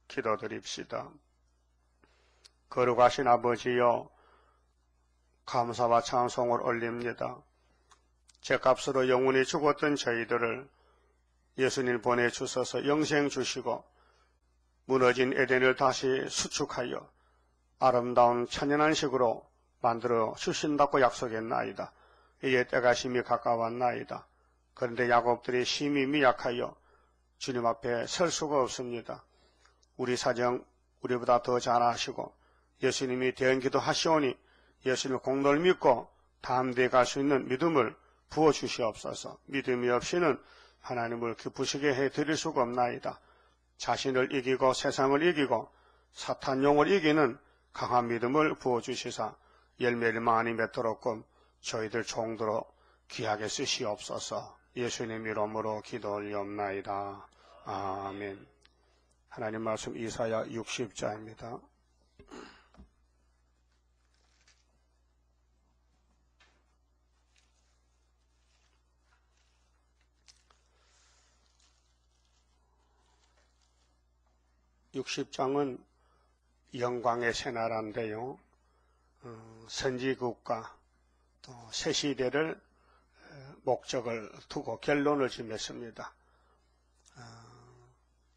기도드립시다. 거룩하신 아버지여, 감사와 찬송을 올립니다. 죄값으로 영원히 죽었던 저희들을 예수님 보내주셔서 영생 주시고 무너진 에덴을 다시 수축하여 아름다운 천연한식으로 만들어 주신다고 약속했나이다. 이제 때가 심히 가까웠나이다. 그런데 야곱들이 심히 미약하여 주님 앞에 설 수가 없습니다. 우리 사정 우리보다 더 잘 아시고 예수님이 대언기도 하시오니 예수님의 공로를 믿고 다음 대에 갈 수 있는 믿음을 부어주시옵소서. 믿음이 없이는 하나님을 기쁘시게 해드릴 수가 없나이다. 자신을 이기고 세상을 이기고 사탄용을 이기는 강한 믿음을 부어주시사 열매를 많이 맺도록끔 저희들 종도로 귀하게 쓰시옵소서. 예수님 이름으로 기도 올리옵나이다. 아멘. 하나님 말씀 이사야 60자입니다. (60장은) 영광의 새나라인데요. 선지국가 또 새시대를 목적을 두고 결론을 지었습니다.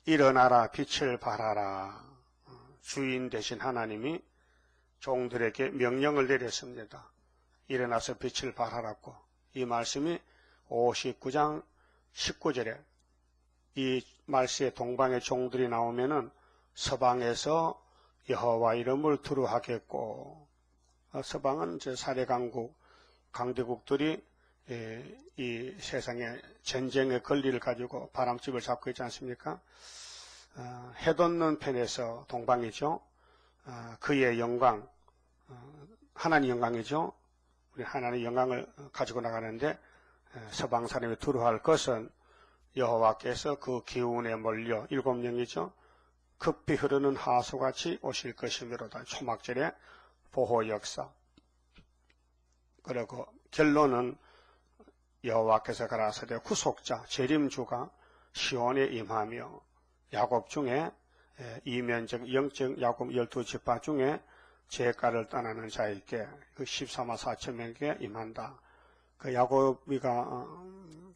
일어나라 빛을 발하라. 주인 되신 하나님이 종들에게 명령을 내렸습니다. 일어나서 빛을 발하라고. 이 말씀이 59장 19절에 이 말씀에 동방의 종들이 나오면은 서방에서 여호와 이름을 두루하겠고, 서방은 사례강국, 강대국들이 이 세상에 전쟁의 권리를 가지고 바람집을 잡고 있지 않습니까? 해돋는 편에서 동방이죠. 그의 영광, 하나님 영광이죠. 우리 하나님의 영광을 가지고 나가는데 서방 사람이 두루할 것은 여호와께서 그 기운에 몰려 7명이죠. 급히 흐르는 하수같이 오실 것이므로다. 초막절의 보호 역사. 그리고 결론은 여호와께서 가라사대 구속자 재림주가 시온에 임하며 야곱 중에 이면적 영적 야곱 12지파 중에 제가를 떠나는 자에게 그 14만 4천 명에게 임한다. 그 야곱이가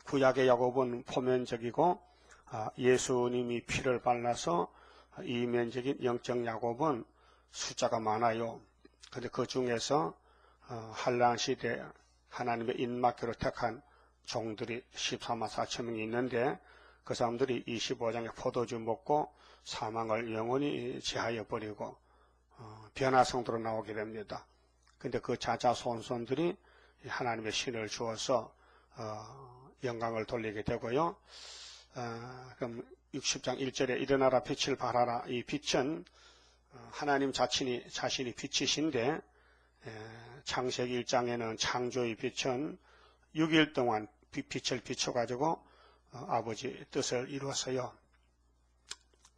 구약의 야곱은 포면적이고 예수님이 피를 발라서 이면적인 영적 야곱은 숫자가 많아요. 그런데 그 중에서 한란 시대 하나님의 인마교로 택한 종들이 14만 4천 명이 있는데 그 사람들이 25장에 포도주 먹고 사망을 영원히 제하여 버리고 변화성도로 나오게 됩니다. 그런데 그 자자손손들이 하나님의 신을 주어서 영광을 돌리게 되고요. 그럼 60장 1절에 일어나라 빛을 발하라. 이 빛은 하나님 자신이 빛이신데 창세기 1장에는 창조의 빛은 6일 동안 빛을 비춰가지고 아버지 뜻을 이루었어요.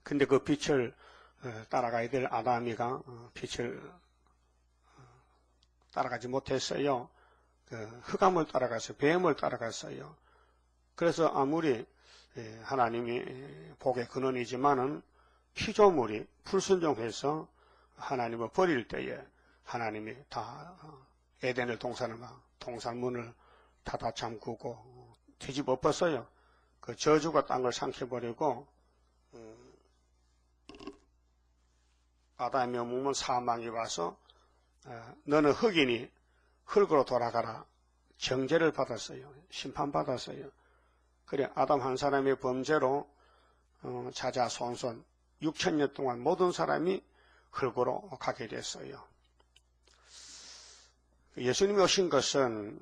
근데 그 빛을 따라가야 될 아담이가 빛을 따라가지 못했어요. 흑암을 따라가서 뱀을 따라갔어요. 그래서 아무리 하나님이 복의 근원이지만은 피조물이 불순종해서 하나님을 버릴 때에 하나님이 다 에덴을 동산문을 닫아 잠그고 뒤집어 엎었어요. 그 저주가 땅을 삼켜버리고 아담의 몸은 사망이 와서 너는 흙이니 흙으로 돌아가라. 정죄를 받았어요. 심판받았어요. 그래 아담 한 사람의 범죄로 자자손손 6,000년 동안 모든 사람이 흙으로 가게 됐어요. 예수님이 오신 것은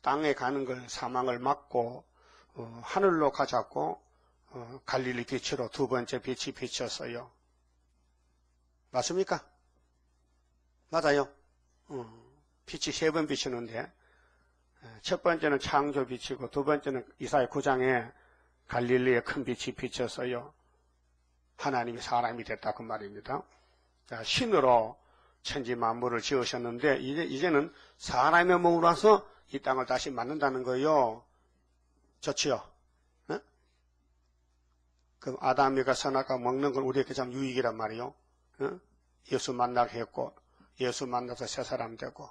땅에 가는 걸 사망을 막고 하늘로 가자고 갈릴리 빛으로 두 번째 빛이 비쳤어요. 맞습니까? 맞아요. 빛이 세 번 비치는데 첫 번째는 창조 빛이고 두 번째는 이사야 9장에 갈릴리의 큰 빛이 비쳤어요. 하나님이 사람이 됐다 그 말입니다. 자, 신으로 천지 만물을 지으셨는데 이제는 사람의 몸으로 와서 이 땅을 다시 만든다는 거예요. 좋지요? 네? 그 아담이가 선악과 먹는 건 우리에게 참 유익이란 말이요. 예수 만나게 했고 예수 만나서 새 사람 되고,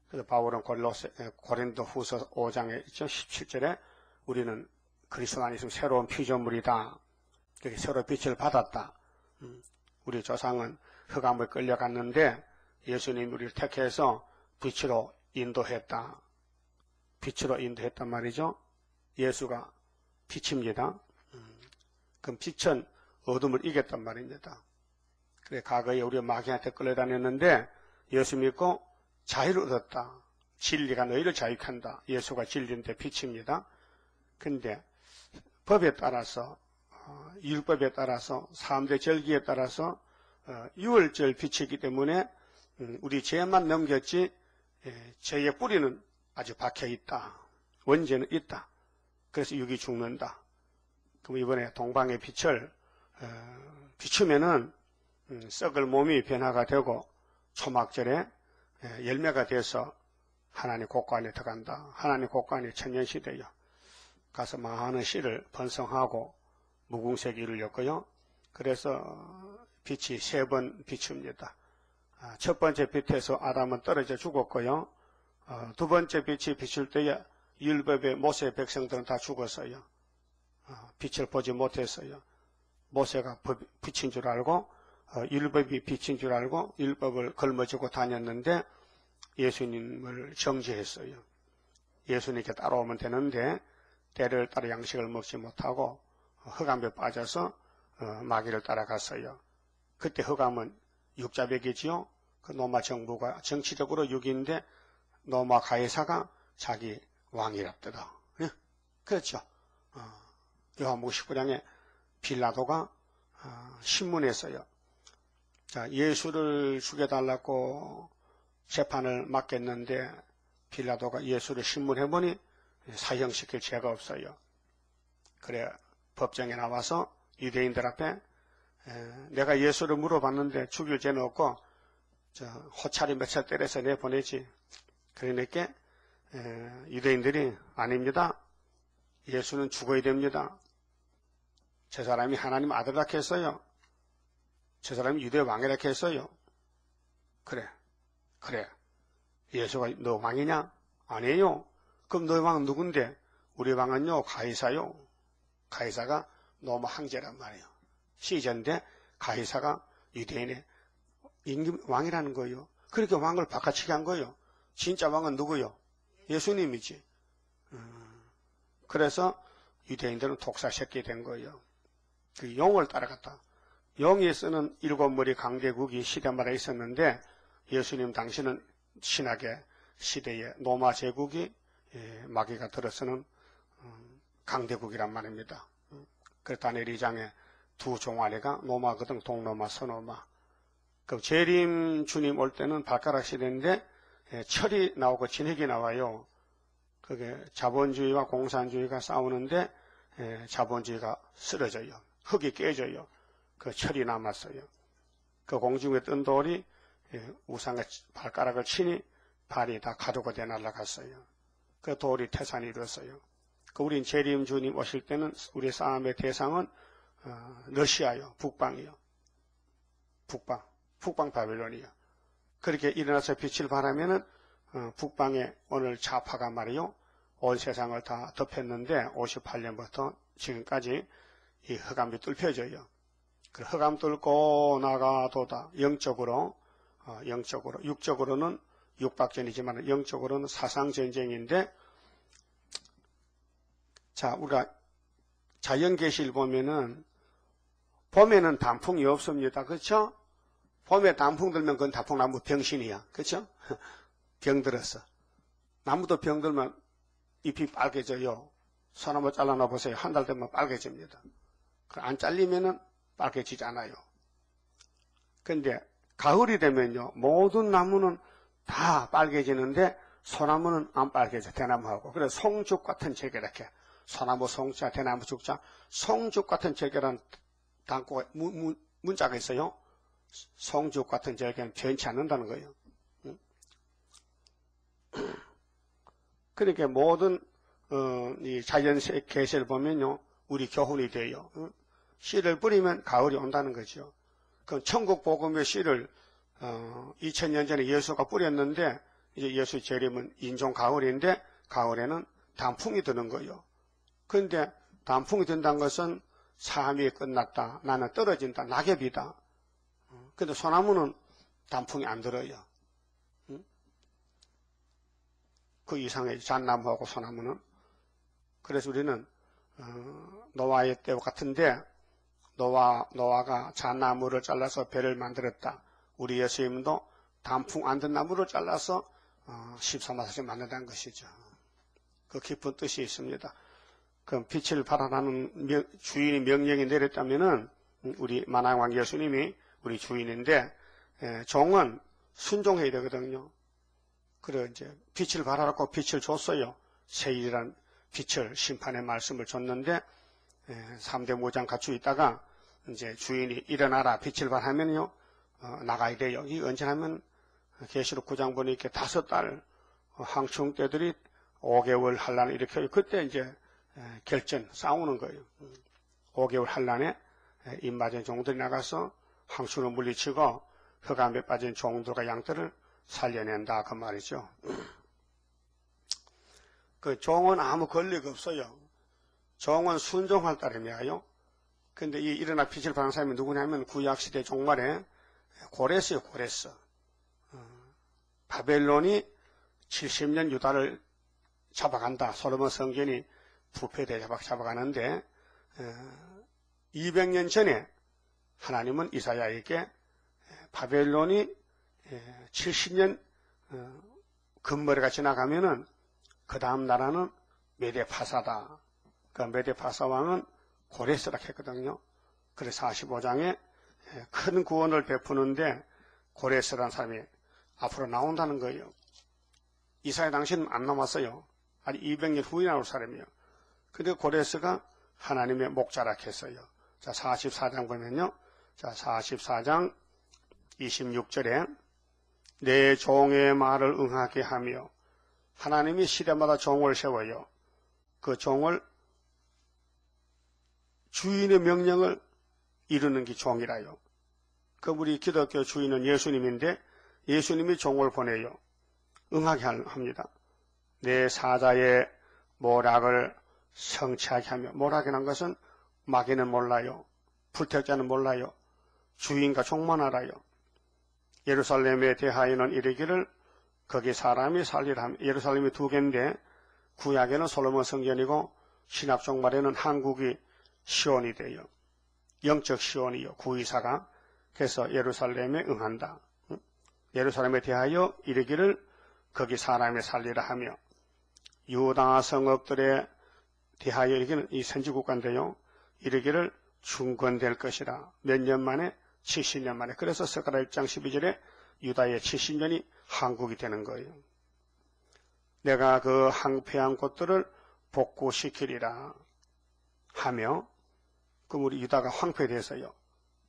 그래서 바울은 고린도 후서 5장에 있죠. 17절에 우리는 그리스도 안에 있으면 새로운 피조물이다. 그렇게 새로 빛을 받았다. 우리 조상은 흑암을 끌려갔는데 예수님이 우리를 택해서 빛으로 인도했다. 빛으로 인도했단 말이죠. 예수가 빛입니다. 그럼 빛은 어둠을 이겼단 말입니다. 그래, 과거에 우리가 마귀한테 끌려다녔는데 예수 믿고 자유를 얻었다. 진리가 너희를 자유한다. 예수가 진리인데 빛입니다. 근데 법에 따라서, 율법에 따라서, 3대 절기에 따라서 6월절 빛이기 때문에 우리 죄만 넘겼지 죄의 뿌리는 아주 박혀있다. 원죄는 있다. 그래서 육이 죽는다. 그럼 이번에 동방의 빛을 비추면은 썩을 몸이 변화가 되고 초막절에 열매가 돼서 하나님 곳간에 들어간다. 하나님 곳간이 천년시대요. 가서 많은 씨를 번성하고 무궁색이 이루렸고요. 그래서 빛이 3번 비춥니다. 첫 번째 빛에서 아담은 떨어져 죽었고요. 두 번째 빛이 비출 때에 율법의 모세 백성들은 다 죽었어요. 빛을 보지 못했어요. 모세가 빛인 줄 알고 율법이 빛인 줄 알고 율법을 걸머쥐고 다녔는데 예수님을 정죄했어요. 예수님께 따라오면 되는데 때를 따라 양식을 먹지 못하고 흑암에 빠져서 마귀를 따라갔어요. 그때 흑암은 육자백이지요. 그 로마 정부가 정치적으로 육인데 로마 가이사가 자기 왕이랍더라. 그렇죠. 요한복음 19장에 빌라도가 신문했어요. 자, 예수를 죽여달라고 재판을 맡겼는데 빌라도가 예수를 신문해보니 사형시킬 죄가 없어요. 그래 법정에 나와서 유대인들 앞에 내가 예수를 물어봤는데 죽일 죄는 없고 호차리 몇 차 때려서 내보내지. 그러니까 유대인들이 아닙니다. 예수는 죽어야 됩니다. 저 사람이 하나님 아들이라 했어요. 저 사람이 유대 왕이라 했어요. 그래. 예수가 너 왕이냐? 아니에요. 그럼 너희 왕은 누군데? 우리 왕은요 가이사요. 가이사가 로마 황제란 말이에요. 시전인데 가이사가 유대인의 임금 왕이라는 거예요. 그렇게 왕을 바꿔치기 한 거예요. 진짜 왕은 누구요? 예수님이지. 그래서 유대인들은 독사새끼 된 거예요. 그 용을 따라갔다. 용이 쓰는 7머리 강대국이 시대마다 있었는데 예수님 당시는 신학의 시대에 로마 제국이 마귀가 들어서는 강대국이란 말입니다. 그 다니엘 2장에 두 종아리가 로마거든, 동로마, 서로마. 그 재림 주님 올 때는 발가락 시대인데 철이 나오고 진흙이 나와요. 그게 자본주의와 공산주의가 싸우는데 자본주의가 쓰러져요. 흙이 깨져요. 그 철이 남았어요. 그 공중에 뜬 돌이 우상의 발가락을 치니 발이 다 가루가 돼 날아갔어요. 그 돌이 태산이 이뤘어요. 그 우린 재림 주님 오실 때는 우리 싸움의 대상은 러시아요. 북방이요. 북방 바벨론이요. 그렇게 일어나서 빛을 발하면은 북방의 오늘 좌파가 말이요. 온 세상을 다 덮였는데 58년부터 지금까지 이 흑암이 뚫혀져요. 그 흑암 뚫고 나가도다 영적으로 육적으로는 육박전이지만 영적으로는 사상전쟁인데, 자, 우리가 자연계시를 보면은 봄에는 단풍이 없습니다. 그렇죠? 봄에 단풍 들면 그건 단풍나무 병신이야. 그렇죠? 병들었어. 나무도 병들면 잎이 빨개져요. 소나무 잘라놔 보세요. 한 달 되면 빨개집니다. 안 잘리면은 빨개지지 않아요. 근데 가을이 되면요, 모든 나무는 다 빨개지는데 소나무는 안 빨개져. 대나무하고. 그래서 송죽 같은 재결, 이렇게 소나무 송자, 대나무 죽자, 송죽 같은 재결한 단고가 문자가 있어요. 송죽 같은 재결은 변치 않는다는 거예요. 그러니까 모든 이 자연 계시를 보면요, 우리 교훈이 돼요. 씨를 뿌리면 가을이 온다는 거죠. 그 천국 복음의 씨를 2000년 전에 예수가 뿌렸는데 이제 예수 재림은 인종 가을인데 가을에는 단풍이 드는 거예요. 그런데 단풍이 든다는 것은 삶이 끝났다. 나는 떨어진다. 낙엽이다. 근데 소나무는 단풍이 안 들어요. 그 이상의 잣나무하고 소나무는. 그래서 우리는 노아의 때와 같은데 노아가 잣나무를 잘라서 배를 만들었다. 우리 예수님도 단풍 안 든 나무를 잘라서 13마사씩 만든다는 것이죠. 그 깊은 뜻이 있습니다. 그 빛을 발하라는 주인이 명령이 내렸다면은 우리 만왕왕 예수님이 우리 주인인데 종은 순종해야 되거든요. 그래 이제 빛을 발하라고 빛을 줬어요. 세일이란 빛을 심판의 말씀을 줬는데 3대 모장 갖추고 있다가 이제 주인이 일어나라 빛을 발하면요 나가야 돼요. 이 언제하면 계시록 9장 보니 이렇게 5달 황충 때들이 5개월 환란을 일으켜요. 그때 이제 결전 싸우는 거예요. 5개월 환란에 입 맞은 종들이 나가서 황충을 물리치고 흑암에 빠진 종들과 양들을 살려낸다 그 말이죠. 그 종은 아무 권리가 없어요. 종은 순종할 따름이에요. 근데 이 일어나 빛을 발하는 사람이 누구냐면 구약시대 종말에 고레스요, 고레스. 바벨론이 70년 유다를 잡아간다. 솔로몬 성전이 부패돼 잡아가는데 200년 전에 하나님은 이사야에게 바벨론이 70년 금머리가 지나가면은 그 다음 나라는 메데파사다. 그 메데파사 왕은 고레스라 했거든요. 그래서 45장에 큰 구원을 베푸는데 고레스라는 사람이 앞으로 나온다는 거예요. 이사야 당시는 안 남았어요. 아니 200년 후에 나올 사람이에요. 근데 고레스가 하나님의 목자라 했어요. 자, 44장 보면요. 자, 44장 26절에 내 종의 말을 응하게 하며 하나님이 시대마다 종을 세워요. 그 종을 주인의 명령을 이루는 게 종이라요. 그 우리 기독교 주인은 예수님인데 예수님이 종을 보내요. 응하게 합니다. 내 사자의 모락을 성취하게 하며 모락이라는 것은 마귀는 몰라요. 불택자는 몰라요. 주인과 종만 알아요. 예루살렘에 대하여는 이르기를 거기 사람이 살리라 하며 예루살렘이 2개인데 구약에는 솔로몬 성전이고 신약 종말에는 한국이 시온이 돼요. 영적 시온이요. 구의사가. 그래서 예루살렘에 응한다. 예루살렘에 대하여 이르기를 거기 사람이 살리라 하며 유다 성읍들에 대하여 이르기는 이 선지국가인데요. 이르기를 중건될 것이라. 몇 년 만에? 70년 만에. 그래서 스가랴 1장 12절에 유다의 70년이 한국이 되는 거예요. 내가 그 항폐한 곳들을 복구시키리라 하며 그럼 우리 유다가 황폐돼서요.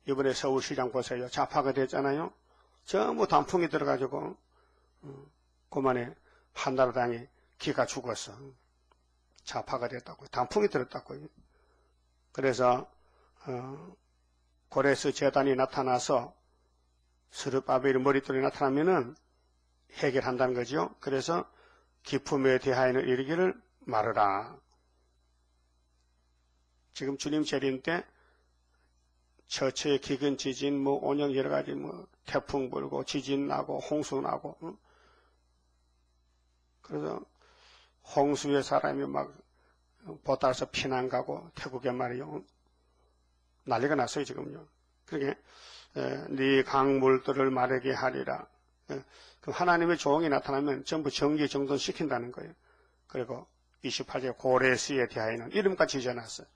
이번에 서울시장 보세요. 좌파가 됐잖아요. 전부 단풍이 들어가지고 그만에 한나라당이 기가 죽었어. 좌파가 됐다고요. 단풍이 들었다고요. 그래서 고레스 제단이 나타나서 스룹바벨의 머릿돌이 나타나면은 해결한다는 거죠. 그래서 기품에 대하여는 이르기를 말하라. 지금 주님 재림 때 처처의 기근 지진, 온영 여러 가지 태풍 불고 지진 나고 홍수 나고 그래서 홍수에 사람이 막 보따라서 피난 가고 태국에 말이요 난리가 났어요 지금요. 그러게 네 강물들을 마르게 하리라. 그럼 하나님의 종이 나타나면 전부 정기 정돈시킨다는 거예요. 그리고 28절 고레스에 대하여는 이름까지 지어놨어요.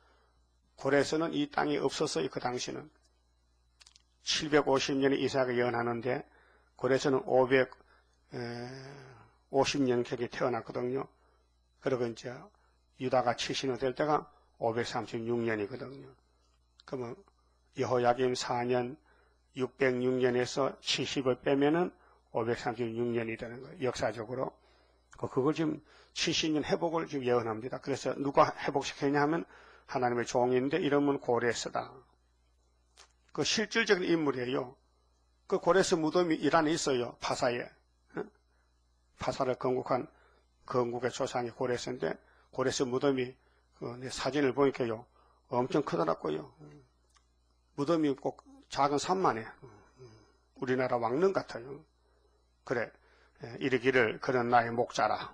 고레스는 이 땅이 없었어요. 그 당시는 750년에 이삭이 예언하는데 고레스는 550년경에 태어났거든요. 그리고 이제 유다가 70년 될 때가 536년이거든요. 그러면 여호야김 4년 606년에서 70을 빼면은 536년이 되는 거예요. 역사적으로. 그걸 지금 70년 회복을 지금 예언합니다. 그래서 누가 회복시켰냐 하면 하나님의 종인데 이름은 고레스다. 그 실질적인 인물이에요. 그 고레스 무덤이 이란에 있어요. 파사에. 파사를 건국한 건국의 조상이 고레스인데 고레스 무덤이 내 사진을 보니까요. 엄청 크더라고요. 무덤이 꼭 작은 산만해. 우리나라 왕릉 같아요. 그래. 이르기를 그런 나의 목자라.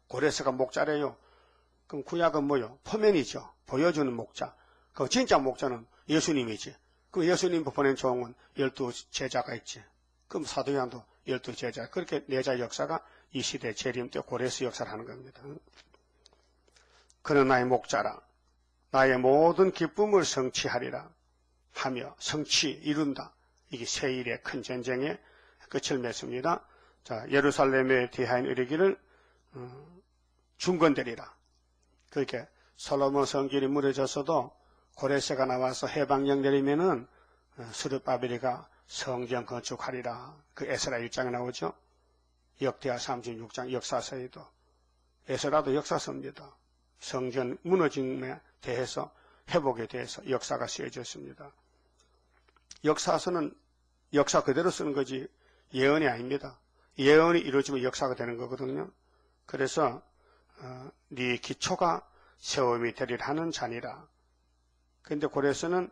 고레스가 목자래요. 그럼 구약은 뭐요? 포면이죠. 보여주는 목자. 그 진짜 목자는 예수님이지. 그 예수님 보낸 종은 12제자가 있지. 그럼 사도 요한도 12제자. 그렇게 내자 역사가 이 시대 재림 때 고레스 역사를 하는 겁니다. 그는 나의 목자라. 나의 모든 기쁨을 성취하리라. 하며 성취 이룬다. 이게 세일의 큰 전쟁의 끝을 맺습니다. 자, 예루살렘에 대하여 이르기를 중건되리라. 그렇게 솔로몬 성길이 무너졌어도 고레스가 나와서 해방령 내리면은 스룹바벨이가 성전 건축하리라. 그 에스라 1장에 나오죠. 역대하 36장 역사서에도. 에스라도 역사서입니다. 성전 무너짐에 대해서 회복에 대해서 역사가 쓰여졌습니다. 역사서는 역사 그대로 쓰는 거지 예언이 아닙니다. 예언이 이루어지면 역사가 되는 거거든요. 그래서 네 기초가 세움이 되리라 하는 자니라. 그런데 고레스는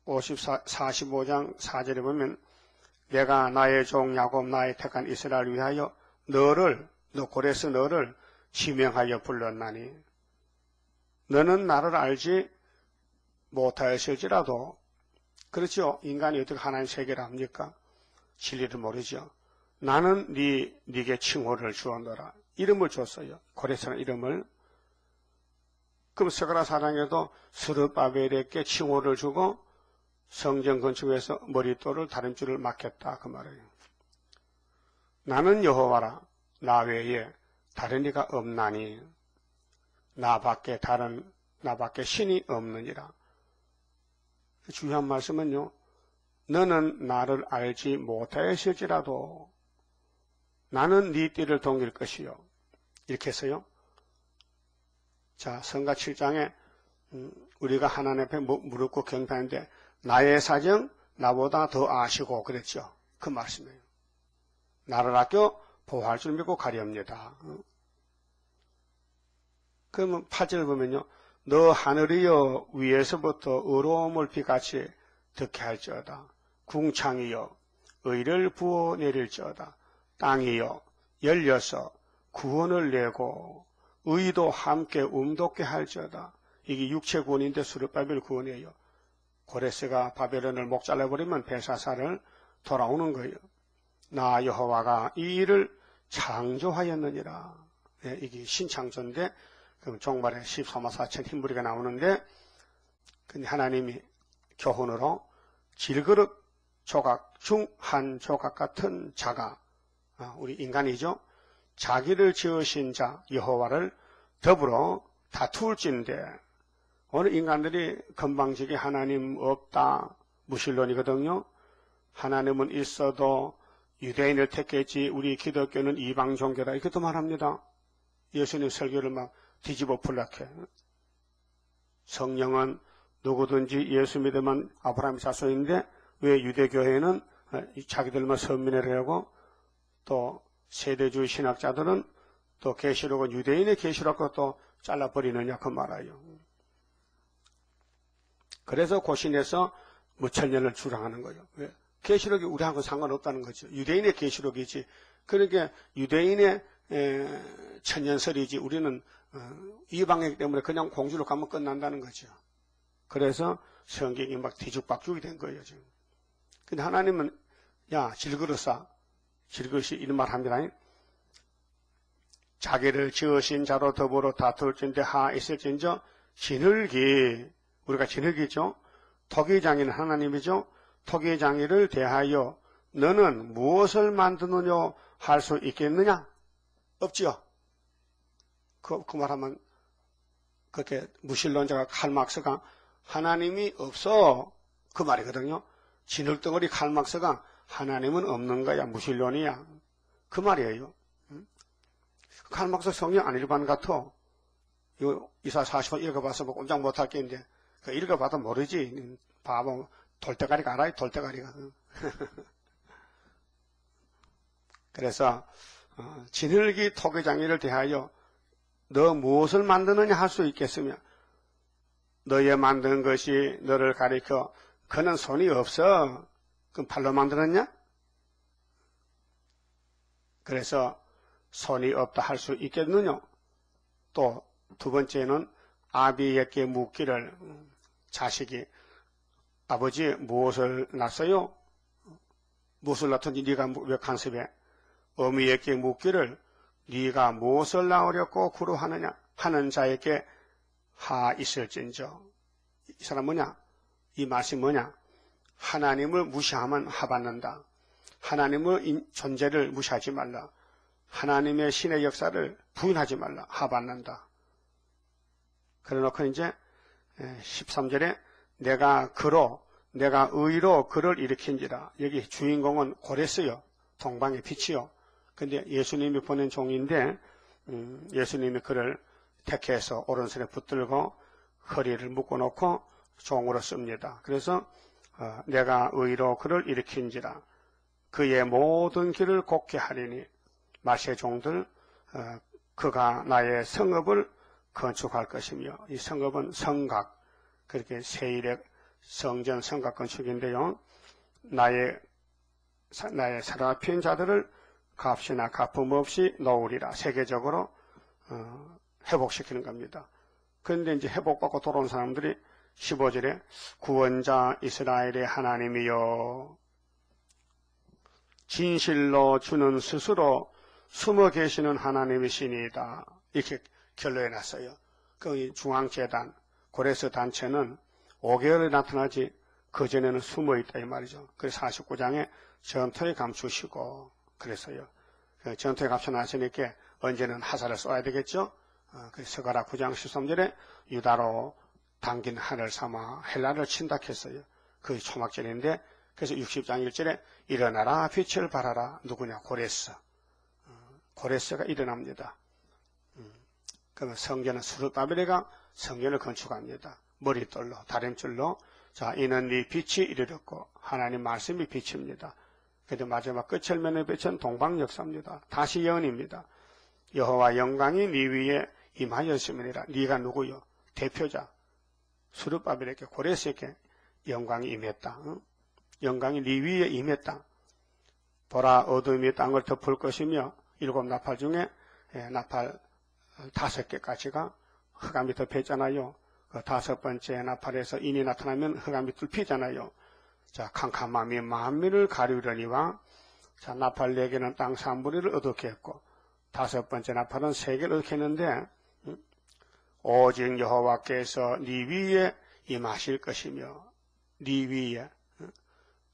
45장 4절에 보면 내가 나의 종 야곱 나의 택한 이스라엘을 위하여 너 고레스 너를 지명하여 불렀나니 너는 나를 알지 못하였을지라도 그렇죠. 인간이 어떻게 하나님 세계를 압니까? 진리를 모르죠. 나는 네게 칭호를 주었노라. 이름을 줬어요. 고레스는 이름을. 그럼 스가랴 4장에도 스룹바벨에게 칭호를 주고 성전 건축에서 머릿돌을 다림줄을 맡겼다 그 말이에요. 나는 여호와라. 나 외에 다른 이가 없나니 나 밖에 신이 없느니라. 중요한 말씀은요. 너는 나를 알지 못하였을지라도 나는 네 띠를 동일 것이요. 이렇게 해서요. 자, 성가 7장에 우리가 하나님 앞에 무릎 꿇고 경배하는데 나의 사정 나보다 더 아시고 그랬죠. 그 말씀이에요. 나를 아껴 보호할 줄 믿고 가리옵니다. 그러면 8절 보면요. 너 하늘이여 위에서부터 의로움을 비같이 득해 할지어다. 궁창이여 의를 부어 내릴지어다. 땅이여 열려서 구원을 내고 의도 함께 움돋게 할지어다. 이게 육체 구원인데 스룹바벨 구원이에요. 고레스가 바벨론을 목잘라버리면 벨사살을 돌아오는 거예요. 나 여호와가 이 일을 창조하였느니라. 네, 이게 신창조인데 그럼 종말에 14만 4천 흰무리가 나오는데 근데 하나님이 교훈으로 질그릇 조각 중 한 조각 같은 자가 우리 인간이죠. 자기를 지으신 자 여호와를 더불어 다투울진대. 오늘 인간들이 건방지게 하나님 없다 무신론이거든요. 하나님은 있어도 유대인을 택했지 우리 기독교는 이방 종교다 이렇게도 말합니다. 예수님 설교를 막 뒤집어 풀락해. 성령은 누구든지 예수 믿으면 아브라함의 자손인데 왜 유대교회는 자기들만 선민회라고 또 세대주의 신학자들은 또 계시록은 유대인의 계시록과 또 잘라버리느냐 그 말이에요. 그래서 고신에서 무천년을 주장하는 거예요. 왜? 계시록이 우리하고 상관없다는 거죠. 유대인의 계시록이지. 그러니까 유대인의 천년설이지 우리는 이방이기 때문에 그냥 공주로 가면 끝난다는 거죠. 그래서 성경이 막 뒤죽박죽이 된 거예요 지금. 근데 하나님은 야 질그릇아 질그릇이 이런 말 합니다. 자기를 지으신 자로 더불어 다툴진대 하 있을진저 진흙이 우리가 진흙이죠. 토기장이는 하나님이죠. 토기장이를 대하여 너는 무엇을 만드느냐 할 수 있겠느냐? 없지요. 그 말하면 그렇게 무신론자가 칼막스가 하나님이 없어 그 말이거든요. 진흙덩어리 칼막스가 하나님은 없는 거야 무신론이야 그 말이에요. 칼막스 성경 안 읽어본 것 같아. 이사 40번 읽어봐서 뭐 꼼짝 못할 게 있는데 읽어봐도 모르지. 바보, 돌대가리가 알아요, 돌대가리가. 그래서 진흙이 토기장이를 대하여 너 무엇을 만드느냐 할 수 있겠으며 너의 만든 것이 너를 가리켜 그는 손이 없어. 그럼 발로 만들었냐? 그래서 손이 없다 할 수 있겠느냐? 또 두 번째는 아비에게 묻기를 자식이 아버지 무엇을 낳았어요? 무엇을 낳았더니 네가 왜 간섭해? 어미에게 묻기를 네가 무엇을 낳으려고 구루하느냐 하는 자에게 하 있을진저. 이 사람 뭐냐? 이 말씀이 뭐냐? 하나님을 무시하면 하 받는다. 하나님의 존재를 무시하지 말라. 하나님의 신의 역사를 부인하지 말라. 하 받는다. 그래놓고 이제 13절에 내가 의로 그를 일으킨지라. 여기 주인공은 고레스요. 동방의 빛이요. 근데 예수님이 보낸 종인데 예수님이 그를 택해서 오른손에 붙들고 허리를 묶어놓고 종으로 씁니다. 그래서 내가 의로 그를 일으킨지라. 그의 모든 길을 곱게 하리니 마세 종들 그가 나의 성읍을 건축할 것이며 이 성읍은 성각 그렇게 세일의 성전 성각 건축인데요. 나의 사랑하는 자들을 값이나 갚음 없이 놓으리라. 세계적으로 회복시키는 겁니다. 그런데 이제 회복받고 돌아온 사람들이 15절에 구원자 이스라엘의 하나님이여 진실로 주는 스스로 숨어 계시는 하나님이시니이다. 이렇게 결론해 놨어요. 그 중앙재단 고레스 단체는 5개월에 나타나지 그전에는 숨어 있다 이 말이죠. 그래서 49장에 전투에 감추시고 그랬어요. 전투에 감춰놨으니까 언제는 하살을 쏘아야 되겠죠. 그래서 스가랴 9장 13절에 유다로 당긴 하늘 삼아 헬라를 친닥했어요. 그게 초막절인데 그래서 60장 1절에 일어나라 빛을 발하라. 누구냐? 고레스. 고레스가 일어납니다. 그러면 성전은 스룹바벨이가 성전을 건축합니다. 머릿돌로 다림줄로 자 이는 네 빛이 이르렀고 하나님 말씀이 빛입니다. 그래도 마지막 끝철면의 빛은 동방 역사입니다. 다시 예언입니다. 여호와 영광이 네 위에 임하였음이니라. 네가 누구요? 대표자 스룹바벨에게 고레스에게 영광이 임했다. 영광이 네 위에 임했다. 보라 어둠이 땅을 덮을 것이며 7 나팔 중에 나팔 5개까지가 흑암이 덮였잖아요. 그 5번째 나팔에서 인이 나타나면 흑암이 뚫히잖아요. 자, 캄캄함이 만민을 가리우려니와 자, 나팔 4개는 땅 3분의 1을 어둡게 했고 5번째 나팔은 3개를 어둡게 했는데 오직 여호와께서 네 위에 임하실 것이며 네 위에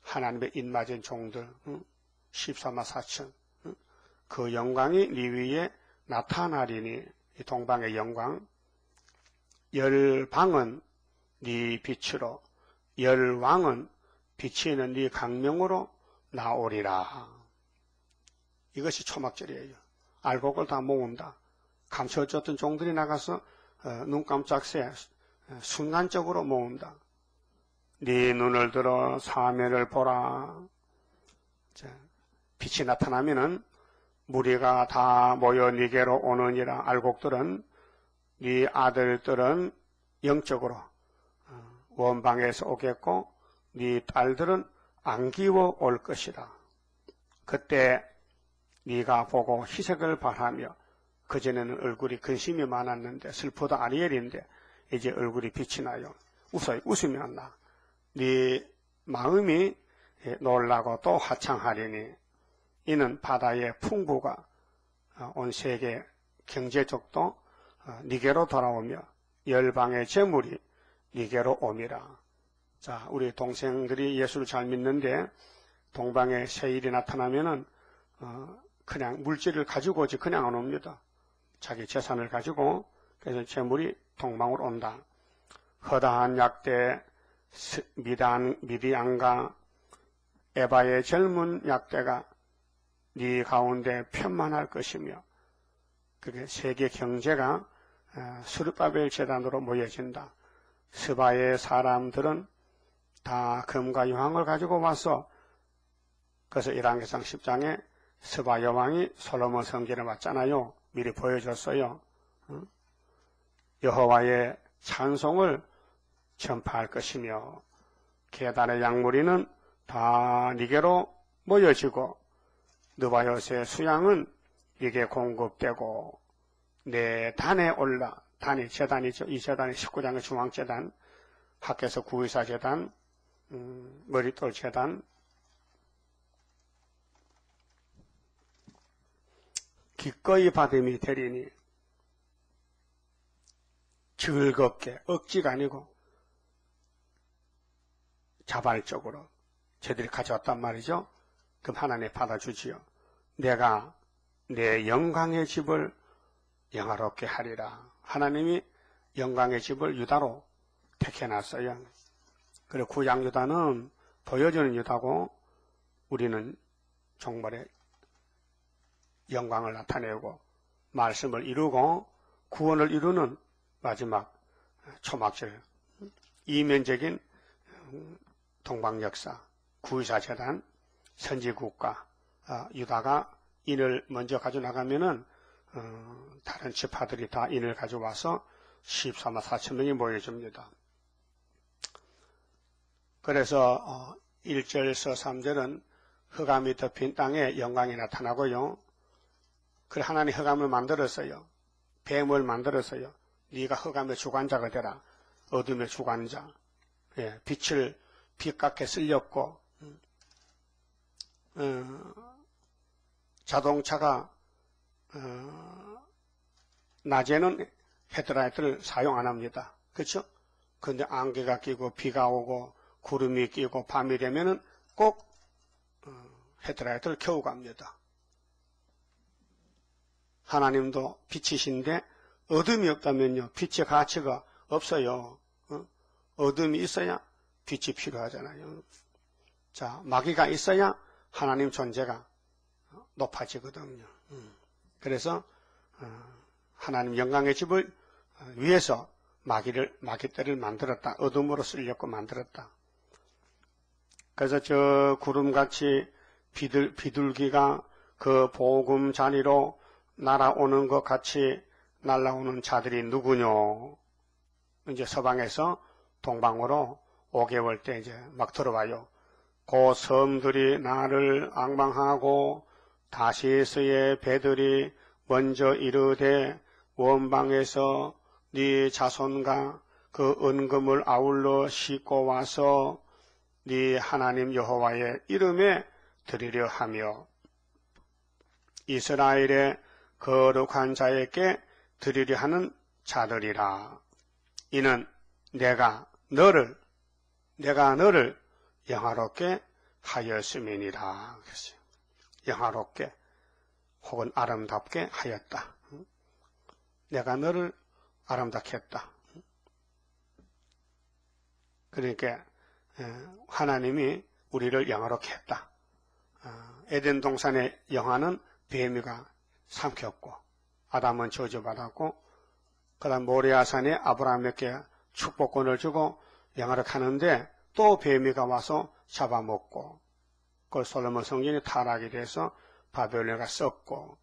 하나님의 인맞은 종들 14만 4천 그 영광이 네 위에 나타나리니 이 동방의 영광 열방은 네 빛으로 열왕은 빛이 있는 네 강명으로 나오리라. 이것이 초막절이에요. 알곡을 다 모은다. 감춰졌던 종들이 나가서 눈 깜짝 새 순간적으로 모은다. 네 눈을 들어 사면을 보라. 자, 빛이 나타나면은 무리가 다 모여 네게로 오느니라. 알곡들은 네 아들들은 영적으로 원방에서 오겠고 네 딸들은 안기워 올 것이라. 그때 네가 보고 희색을 바라며 그전에는 얼굴이 근심이 많았는데 슬퍼도 아리엘인데 이제 얼굴이 빛이 나요. 웃음이 안 나. 네 마음이 놀라고 또 화창하리니 이는 바다의 풍부가 온 세계 경제적도 네게로 돌아오며 열방의 재물이 네게로 오미라. 자, 우리 동생들이 예수를 잘 믿는데 동방에 세일이 나타나면은 그냥 물질을 가지고 오지 그냥 안 옵니다. 자기 재산을 가지고 그래서 재물이 동방으로 온다. 허다한 약대 미디안과 에바의 젊은 약대가 네 가운데 편만할 것이며 그게 세계 경제가 스룹바벨 재단으로 모여진다. 스바의 사람들은 다 금과 유황을 가지고 와서 그래서 열왕기상 10장에 스바 여왕이 솔로몬 성전에 왔잖아요. 미리 보여줬어요. 여호와의 찬송을 전파할 것이며 계단의 양무리는 다 네게로 모여지고 느바요스의 수양은 네게 공급되고 내 단에 올라, 단이 제단이죠. 이 제단이 19장의 중앙제단, 학교에서 구의사 제단, 머릿돌 제단, 기꺼이 받음이 되리니 즐겁게, 억지가 아니고 자발적으로 저들이 가져왔단 말이죠. 그럼 하나님 받아주지요. 내가 내 영광의 집을 영화롭게 하리라. 하나님이 영광의 집을 유다로 택해놨어요. 그리고 구약 유다는 보여주는 유다고 우리는 정말의 영광을 나타내고 말씀을 이루고 구원을 이루는 마지막 초막절, 이면적인 동방역사, 구의사재단, 선지국가, 유다가 인을 먼저 가져나가면은 다른 지파들이 다 인을 가져와서 14만 4천 명이 모여줍니다. 그래서 1절에서 3절은 흑암이 덮인 땅에 영광이 나타나고요. 그래 하나님 흑암을 만들었어요. 뱀을 만들었어요. 네가 흑암의 주관자가 되라. 어둠의 주관자. 예, 빛을 빛같게 쓸렸고 자동차가 낮에는 헤드라이트를 사용 안 합니다. 그렇죠? 근데 안개가 끼고 비가 오고 구름이 끼고 밤이 되면은 꼭 헤드라이트를 켜고 갑니다. 하나님도 빛이신데 어둠이 없다면요 빛의 가치가 없어요. 어둠이 있어야 빛이 필요하잖아요. 자, 마귀가 있어야 하나님 존재가 높아지거든요. 그래서 하나님 영광의 집을 위해서 마귀떼를 만들었다. 어둠으로 쓸려고 만들었다. 그래서 저 구름같이 비둘기가 그 복음 자리로 날아오는 것 같이 날아오는 자들이 누구뇨? 이제 서방에서 동방으로 5개월 때 이제 막 들어와요. 그 섬들이 나를 앙망하고 다시스의 배들이 먼저 이르되 원방에서 네 자손과 그 은금을 아울러 싣고 와서 네 하나님 여호와의 이름에 드리려 하며 이스라엘의 거룩한 자에게 드리려 하는 자들이라. 이는 내가 너를 영화롭게 하였음이니라. 그랬어요. 영화롭게 혹은 아름답게 하였다. 내가 너를 아름답게 했다. 그러니까 하나님이 우리를 영화롭게 했다. 에덴 동산의 영화는 뱀이가 삼켰고 아담은 저주받았고 그 다음 모리아산에 아브라함에게 축복권을 주고 영화롭게 하는데 또 뱀이가 와서 잡아먹고 그 솔로몬 성전이 타락이 돼서 바벨론가 썼고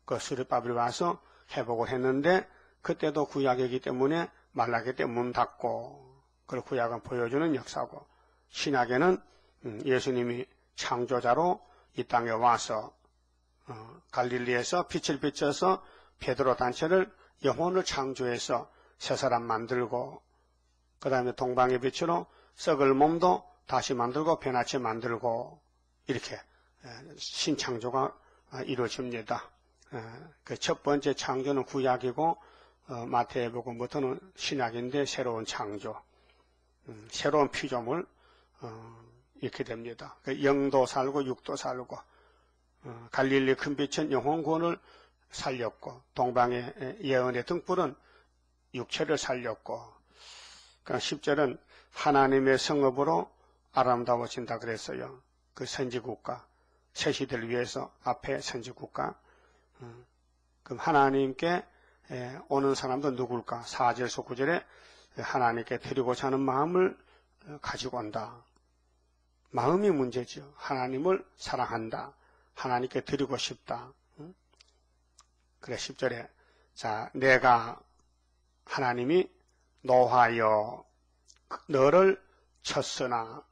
그 수르바벨이 와서 회복을 했는데 그때도 구약이기 때문에 말라기 때 문 닫고 그걸 구약은 보여주는 역사고 신약에는 예수님이 창조자로 이 땅에 와서 갈릴리에서 빛을 비춰서 베드로 단체를 영혼을 창조해서 새 사람 만들고 그 다음에 동방의 빛으로 썩을 몸도 다시 만들고 변화체 만들고 이렇게 신창조가 이루어집니다. 그 첫 번째 창조는 구약이고 마태복음부터는 신약인데 새로운 창조, 새로운 피조물 이렇게 됩니다. 영도 살고 육도 살고 갈릴리 큰 빛은 영혼 구원을 살렸고 동방의 예언의 등불은 육체를 살렸고 10절은 하나님의 성읍으로 아름다워진다 그랬어요. 그 선지국가 새 시대를 위해서 앞에 선지국가 그럼 하나님께 오는 사람도 누굴까? 4절에서 9절에 하나님께 드리고자 하는 마음을 가지고 온다. 마음이 문제죠. 하나님을 사랑한다. 하나님께 드리고 싶다. 그래 10절에 자 내가 하나님이 노하여 너를 쳤으나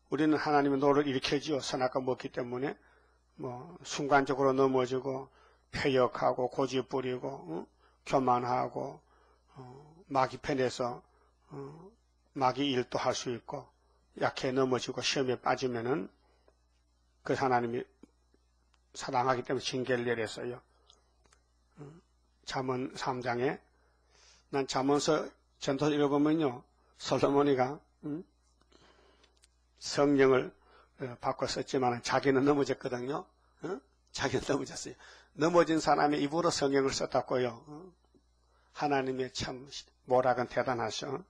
우리는 하나님의 노를 일으켜지어 선악과 먹기 때문에 뭐 순간적으로 넘어지고 폐역하고 고집 부리고 교만하고 마귀 편에서 마귀 일도 할 수 있고 약해 넘어지고 시험에 빠지면은 그 하나님이 사랑하기 때문에 징계를 내렸어요. 잠언 3장에 난 잠언서 전도 읽어보면요 솔로몬이가 성령을 바꿔 썼지만 자기는 넘어졌거든요. 자기는 넘어졌어요. 넘어진 사람의 입으로 성령을 썼다고요. 하나님의 참 모락은 대단하셔.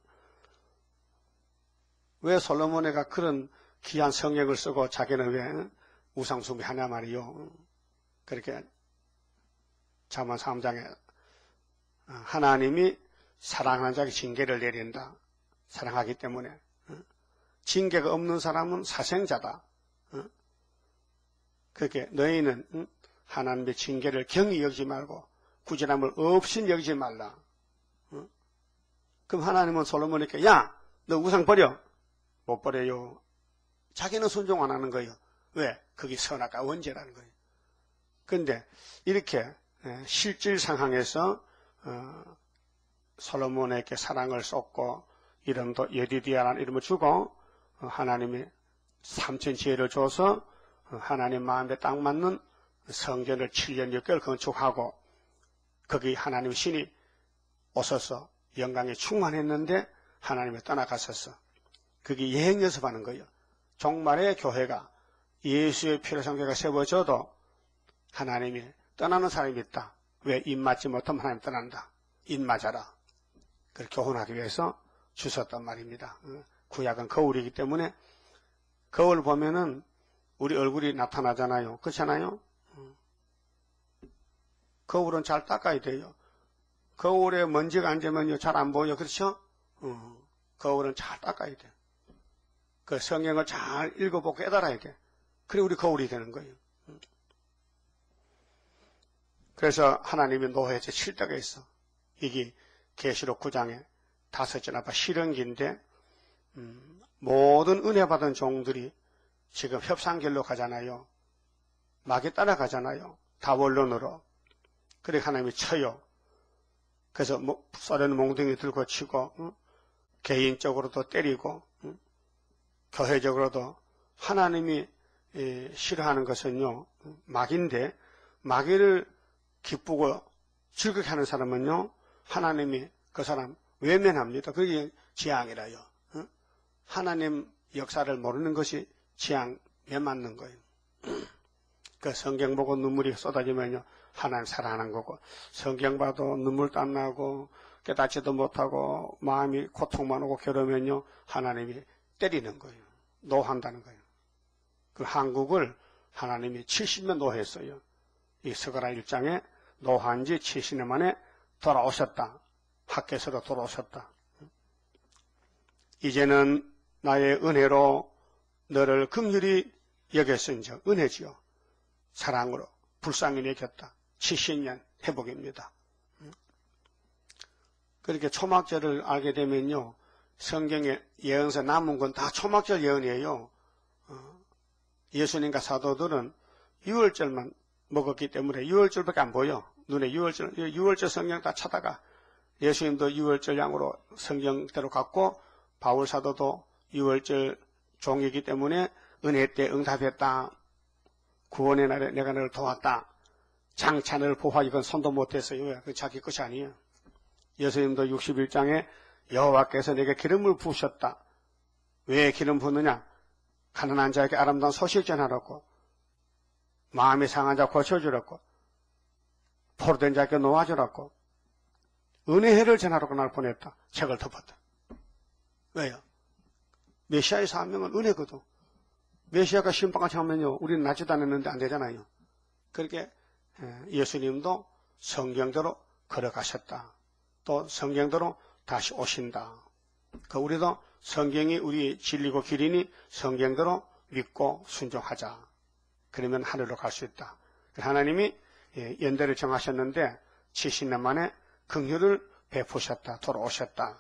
왜 솔로몬이가 그런 귀한 성령을 쓰고 자기는 왜 우상숭배하냐 말이요. 그렇게 잠언 3장에 하나님이 사랑하는 자에게 징계를 내린다. 사랑하기 때문에. 징계가 없는 사람은 사생자다. 그렇게 너희는 하나님의 징계를 경히 여기지 말고 구제함을 없이 여기지 말라. 그럼 하나님은 솔로몬에게 야, 너 우상 버려. 못 버려요. 자기는 순종 안 하는 거예요. 왜? 그게 선악과 원죄라는 거예요. 그런데 이렇게 실질 상황에서 솔로몬에게 사랑을 쏟고 이름도 여디디아라는 이름을 주고 하나님이 삼천 지혜를 줘서 하나님 마음에 딱 맞는 성전을 7년 6개월 건축하고 거기 하나님 신이 오셔서 영광에 충만했는데 하나님이 떠나갔었어. 그게 예행 연습하는 거예요. 종말의 교회가 예수의 피로 성교가 세워져도 하나님이 떠나는 사람이 있다. 왜? 입맞지 못하면 하나님 떠난다. 입맞아라. 그걸 교훈하기 위해서 주셨단 말입니다. 구약은 거울이기 때문에 거울 보면은 우리 얼굴이 나타나잖아요. 그렇잖아요? 거울은 잘 닦아야 돼요. 거울에 먼지가 앉으면요 잘 안 보여. 그렇죠? 거울은 잘 닦아야 돼요. 그 성경을 잘 읽어보고 깨달아야 돼. 그래 우리 거울이 되는 거예요. 그래서 하나님이 노해 제7대가 있어. 이게 계시록 9장에 5째나 봐 실언기인데 모든 은혜 받은 종들이 지금 협상결로 가잖아요. 마귀 따라가잖아요. 다원론으로. 그래 하나님이 쳐요. 그래서 쏘려는 몽둥이 들고 치고 개인적으로도 때리고 교회적으로도 하나님이 싫어하는 것은요 마귀인데 마귀를 기쁘고 즐겁게 하는 사람은요 하나님이 그 사람 외면합니다. 그게 재앙이라요. 하나님 역사를 모르는 것이 재앙에 맞는 거예요. 그 성경 보고 눈물이 쏟아지면요 하나님 사랑하는 거고 성경 봐도 눈물도 안 나고 깨닫지도 못하고 마음이 고통만 오고 괴로우면요 하나님이 때리는 거예요. 노한다는 거예요. 그 한국을 하나님이 70년 노했어요. 이 스가랴 1장에 노한 지 70년 만에 돌아오셨다. 밖에서로 돌아오셨다. 이제는 나의 은혜로 너를 긍휼히 여겼은즉 은혜지요. 사랑으로 불쌍히 여겼다. 70년 회복입니다. 그렇게 초막절을 알게 되면요. 성경에 예언서 남은 건 다 초막절 예언이에요. 예수님과 사도들은 6월절만 먹었기 때문에 6월절밖에 안 보여. 눈에 6월절 성경 다 찾아가. 예수님도 6월절 양으로 성경대로 갔고 바울 사도도 6월절 종이기 때문에 은혜 때 응답했다. 구원의 날에 내가 너를 도왔다. 장찬을 보화 이건 손도 못했어요. 왜? 그 자기 것이 아니에요. 예수님도 61장에 여호와께서 내게 기름을 부으셨다. 왜 기름 부느냐? 가난한 자에게 아름다운 소식 전하라고, 마음이 상한 자 고쳐주라고, 포로된 자에게 놓아주라고, 은혜를 전하라고 날 보냈다. 책을 덮었다. 왜요? 메시아의 사명은 은혜거든. 메시아가 심판까지 하면요 우리는 낫지도 않았는데 안 되잖아요. 그렇게 예수님도 성경대로 걸어가셨다. 또 성경대로 다시 오신다. 그 우리도 성경이 우리 진리고 길이니 성경대로 믿고 순종하자. 그러면 하늘로 갈 수 있다. 하나님이 연대를 정하셨는데 70년 만에 긍휼을 베푸셨다. 돌아오셨다.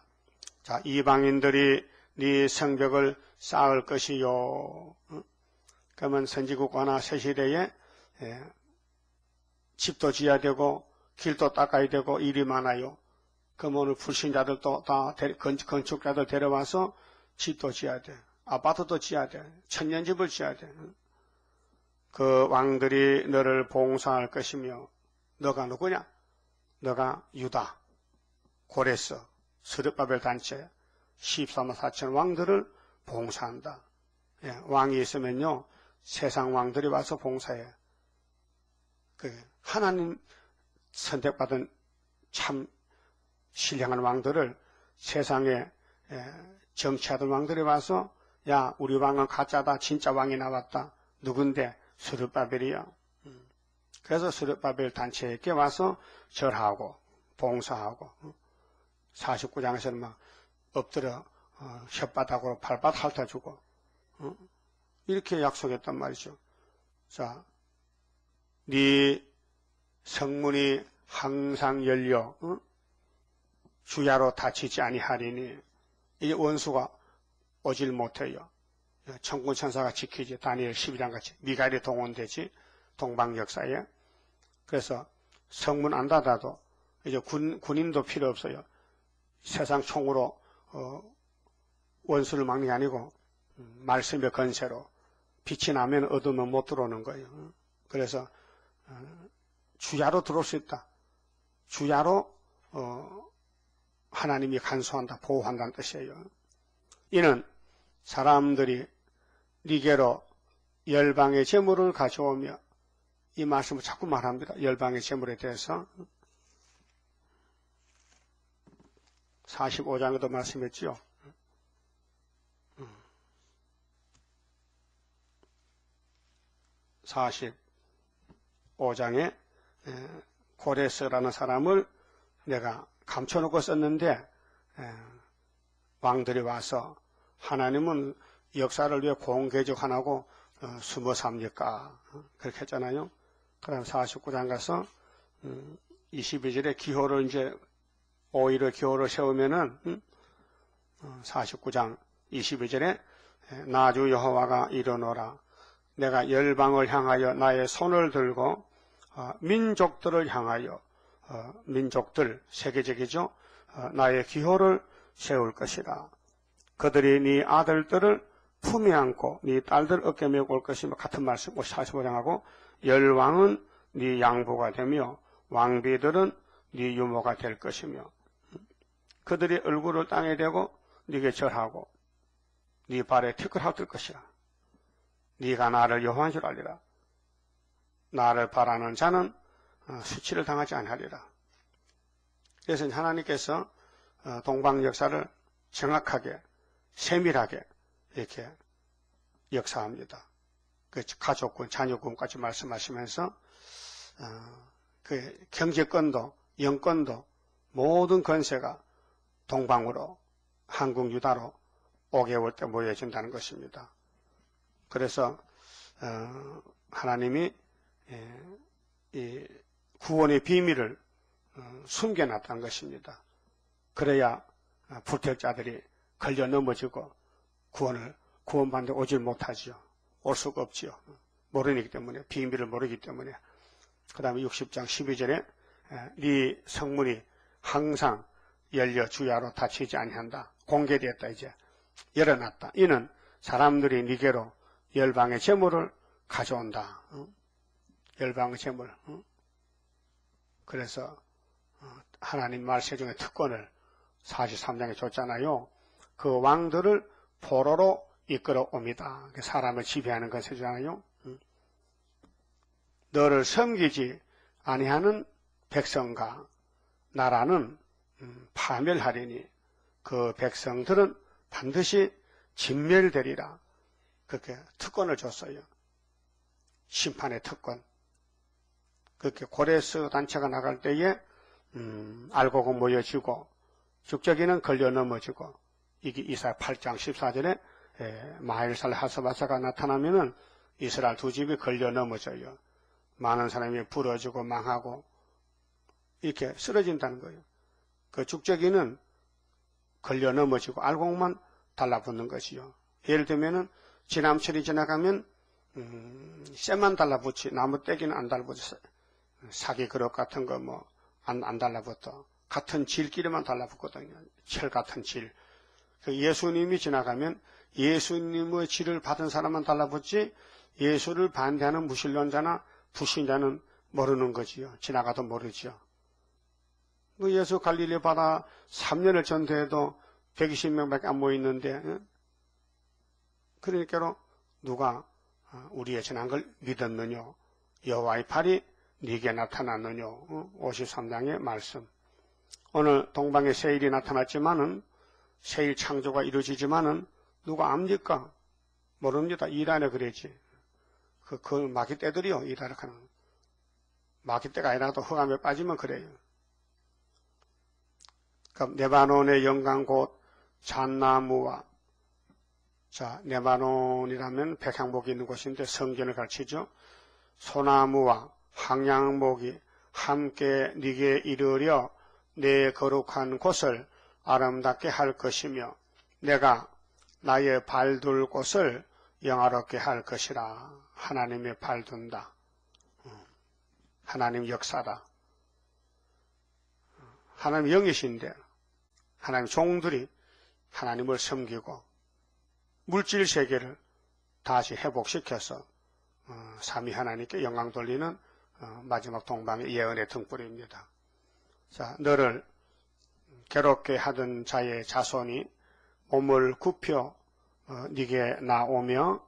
자, 이방인들이 네 성벽을 쌓을 것이요. 그러면 선지국가나 새시대에 집도 지어야 되고 길도 닦아야 되고 일이 많아요. 그럼 오늘 불신자들도 다 건축자들 데려와서 집도 지어야 돼. 아파트도 지어야 돼. 천년집을 지어야 돼. 그 왕들이 너를 봉사할 것이며 너가 누구냐? 너가 유다, 고레스, 스룹바벨 단체 14만 4천 왕들을 봉사한다. 왕이 있으면요 세상 왕들이 와서 봉사해. 하나님 선택받은 참 신령한 왕들을 세상에 정치하던 왕들이 와서 야 우리 왕은 가짜다. 진짜 왕이 나왔다. 누군데? 스룹바벨이야. 그래서 스룹바벨 단체에게 와서 절하고 봉사하고 49장에서는 막 엎드려 혓바닥으로 발바닥 핥아주고 이렇게 약속했단 말이죠. 자, 네 성문이 항상 열려 주야로 닫히지 아니하리니 이제 원수가 오질 못해요. 천군 천사가 지키지. 다니엘 12장 같이 미가엘이 동원되지. 동방 역사에. 그래서 성문 안 닫아도 이제 군인도 필요 없어요. 세상 총으로 원수를 막는 게 아니고 말씀의 건세로 빛이 나면 어두우면 못 들어오는 거예요. 그래서 주야로 들어올 수 있다. 주야로 하나님이 간수한다, 보호한다는 뜻이에요. 이는 사람들이 니게로 열방의 재물을 가져오며 이 말씀을 자꾸 말합니다. 열방의 재물에 대해서 45장에도 말씀했지요. 45장에 고레스라는 사람을 내가 감춰놓고 썼는데 왕들이 와서 하나님은 역사를 위해 공개적 하나고 숨어 삽니까? 그렇게 했잖아요. 그 다음 49장 가서 22절에 기호를 이제 오히려 기호를 세우면은 49장 22절에 나주 여호와가 이르노라 내가 열방을 향하여 나의 손을 들고 민족들을 향하여 민족들 세계적이죠. 나의 기호를 세울 것이라. 그들이 네 아들들을 품에 안고 네 딸들 어깨 메고 올 것이며 같은 말씀 45장하고 열왕은 네 양보가 되며 왕비들은 네 유모가 될 것이며 그들이 얼굴을 땅에 대고 네게 절하고 네 발에 티끌하고 뜰 것이라. 네가 나를 여호와인 줄 알리라. 나를 바라는 자는 수치를 당하지 아니하리라. 그래서 하나님께서 동방 역사를 정확하게 세밀하게 이렇게 역사합니다. 그 가족군, 자녀군까지 말씀하시면서 그 경제권도 영권도 모든 권세가 동방으로 한국 유다로 5개월 때 모여진다는 것입니다. 그래서 하나님이 이 구원의 비밀을 숨겨놨다는 것입니다. 그래야 불택자들이 걸려 넘어지고 구원받는데 오질 못하지요. 올 수가 없지요. 모르기 때문에, 비밀을 모르기 때문에. 그 다음에 60장 12절에 네 성문이 항상 열려 주야로 닫히지 아니한다. 공개되었다. 이제 열어놨다. 이는 사람들이 네게로 열방의 재물을 가져온다. 열방의 재물. 그래서 하나님 말세 중에 특권을 43장에 줬잖아요. 그 왕들을 포로로 이끌어옵니다. 사람을 지배하는 것이잖아요. 너를 섬기지 아니하는 백성과 나라는 파멸하리니 그 백성들은 반드시 진멸되리라. 그렇게 특권을 줬어요. 심판의 특권. 그렇게 고레스 단체가 나갈 때에 알곡은 모여지고 죽적이는 걸려 넘어지고 이게 이사야 8장 14절에 마헬살 하스바사가 나타나면은 이스라엘 두 집이 걸려 넘어져요. 많은 사람이 부러지고 망하고 이렇게 쓰러진다는 거예요. 그 죽적이는 걸려 넘어지고 알곡만 달라붙는 것이요. 예를 들면은 지남철이 지나가면 쇠만 달라붙지 나무 떼기는 안 달라붙어. 사기 그릇 같은 거 뭐 안 달라붙어. 같은 질끼리만 달라붙거든요. 철 같은 질. 예수님이 지나가면 예수님의 질을 받은 사람만 달라붙지 예수를 반대하는 무신론자나 불신자는 모르는 거지요. 지나가도 모르지요. 예수 갈릴리 바다 3년을 전도해도 120명밖에 안 모였는데, 그러니까 누가 우리의 지난 걸 믿었느냐? 여호와의 팔이 네게 나타났느냐? 53장의 말씀. 오늘 동방에 세일이 나타났지만은 세일 창조가 이루어지지만은 누가 압니까? 모릅니다. 이란에 그랬지. 그 마귀 떼들이요. 이란에 가는 마귀 떼가 아니라도 흑암에 빠지면 그래요. 그럼 레바논의 영광 곧 잣나무와 레바논이라면 백향목이 있는 곳인데 성전을 가르치죠. 소나무와 항양목이 함께 네게 이르려 내 거룩한 곳을 아름답게 할 것이며 내가 나의 발둘 곳을 영화롭게 할 것이라. 하나님의 발둔다. 하나님 역사다. 하나님 영이신데 하나님 종들이 하나님을 섬기고 물질 세계를 다시 회복시켜서 삼위 하나님께 영광 돌리는 마지막 동방의 예언의 등불입니다. 자, 너를 괴롭게 하던 자의 자손이 몸을 굽혀 네게 나오며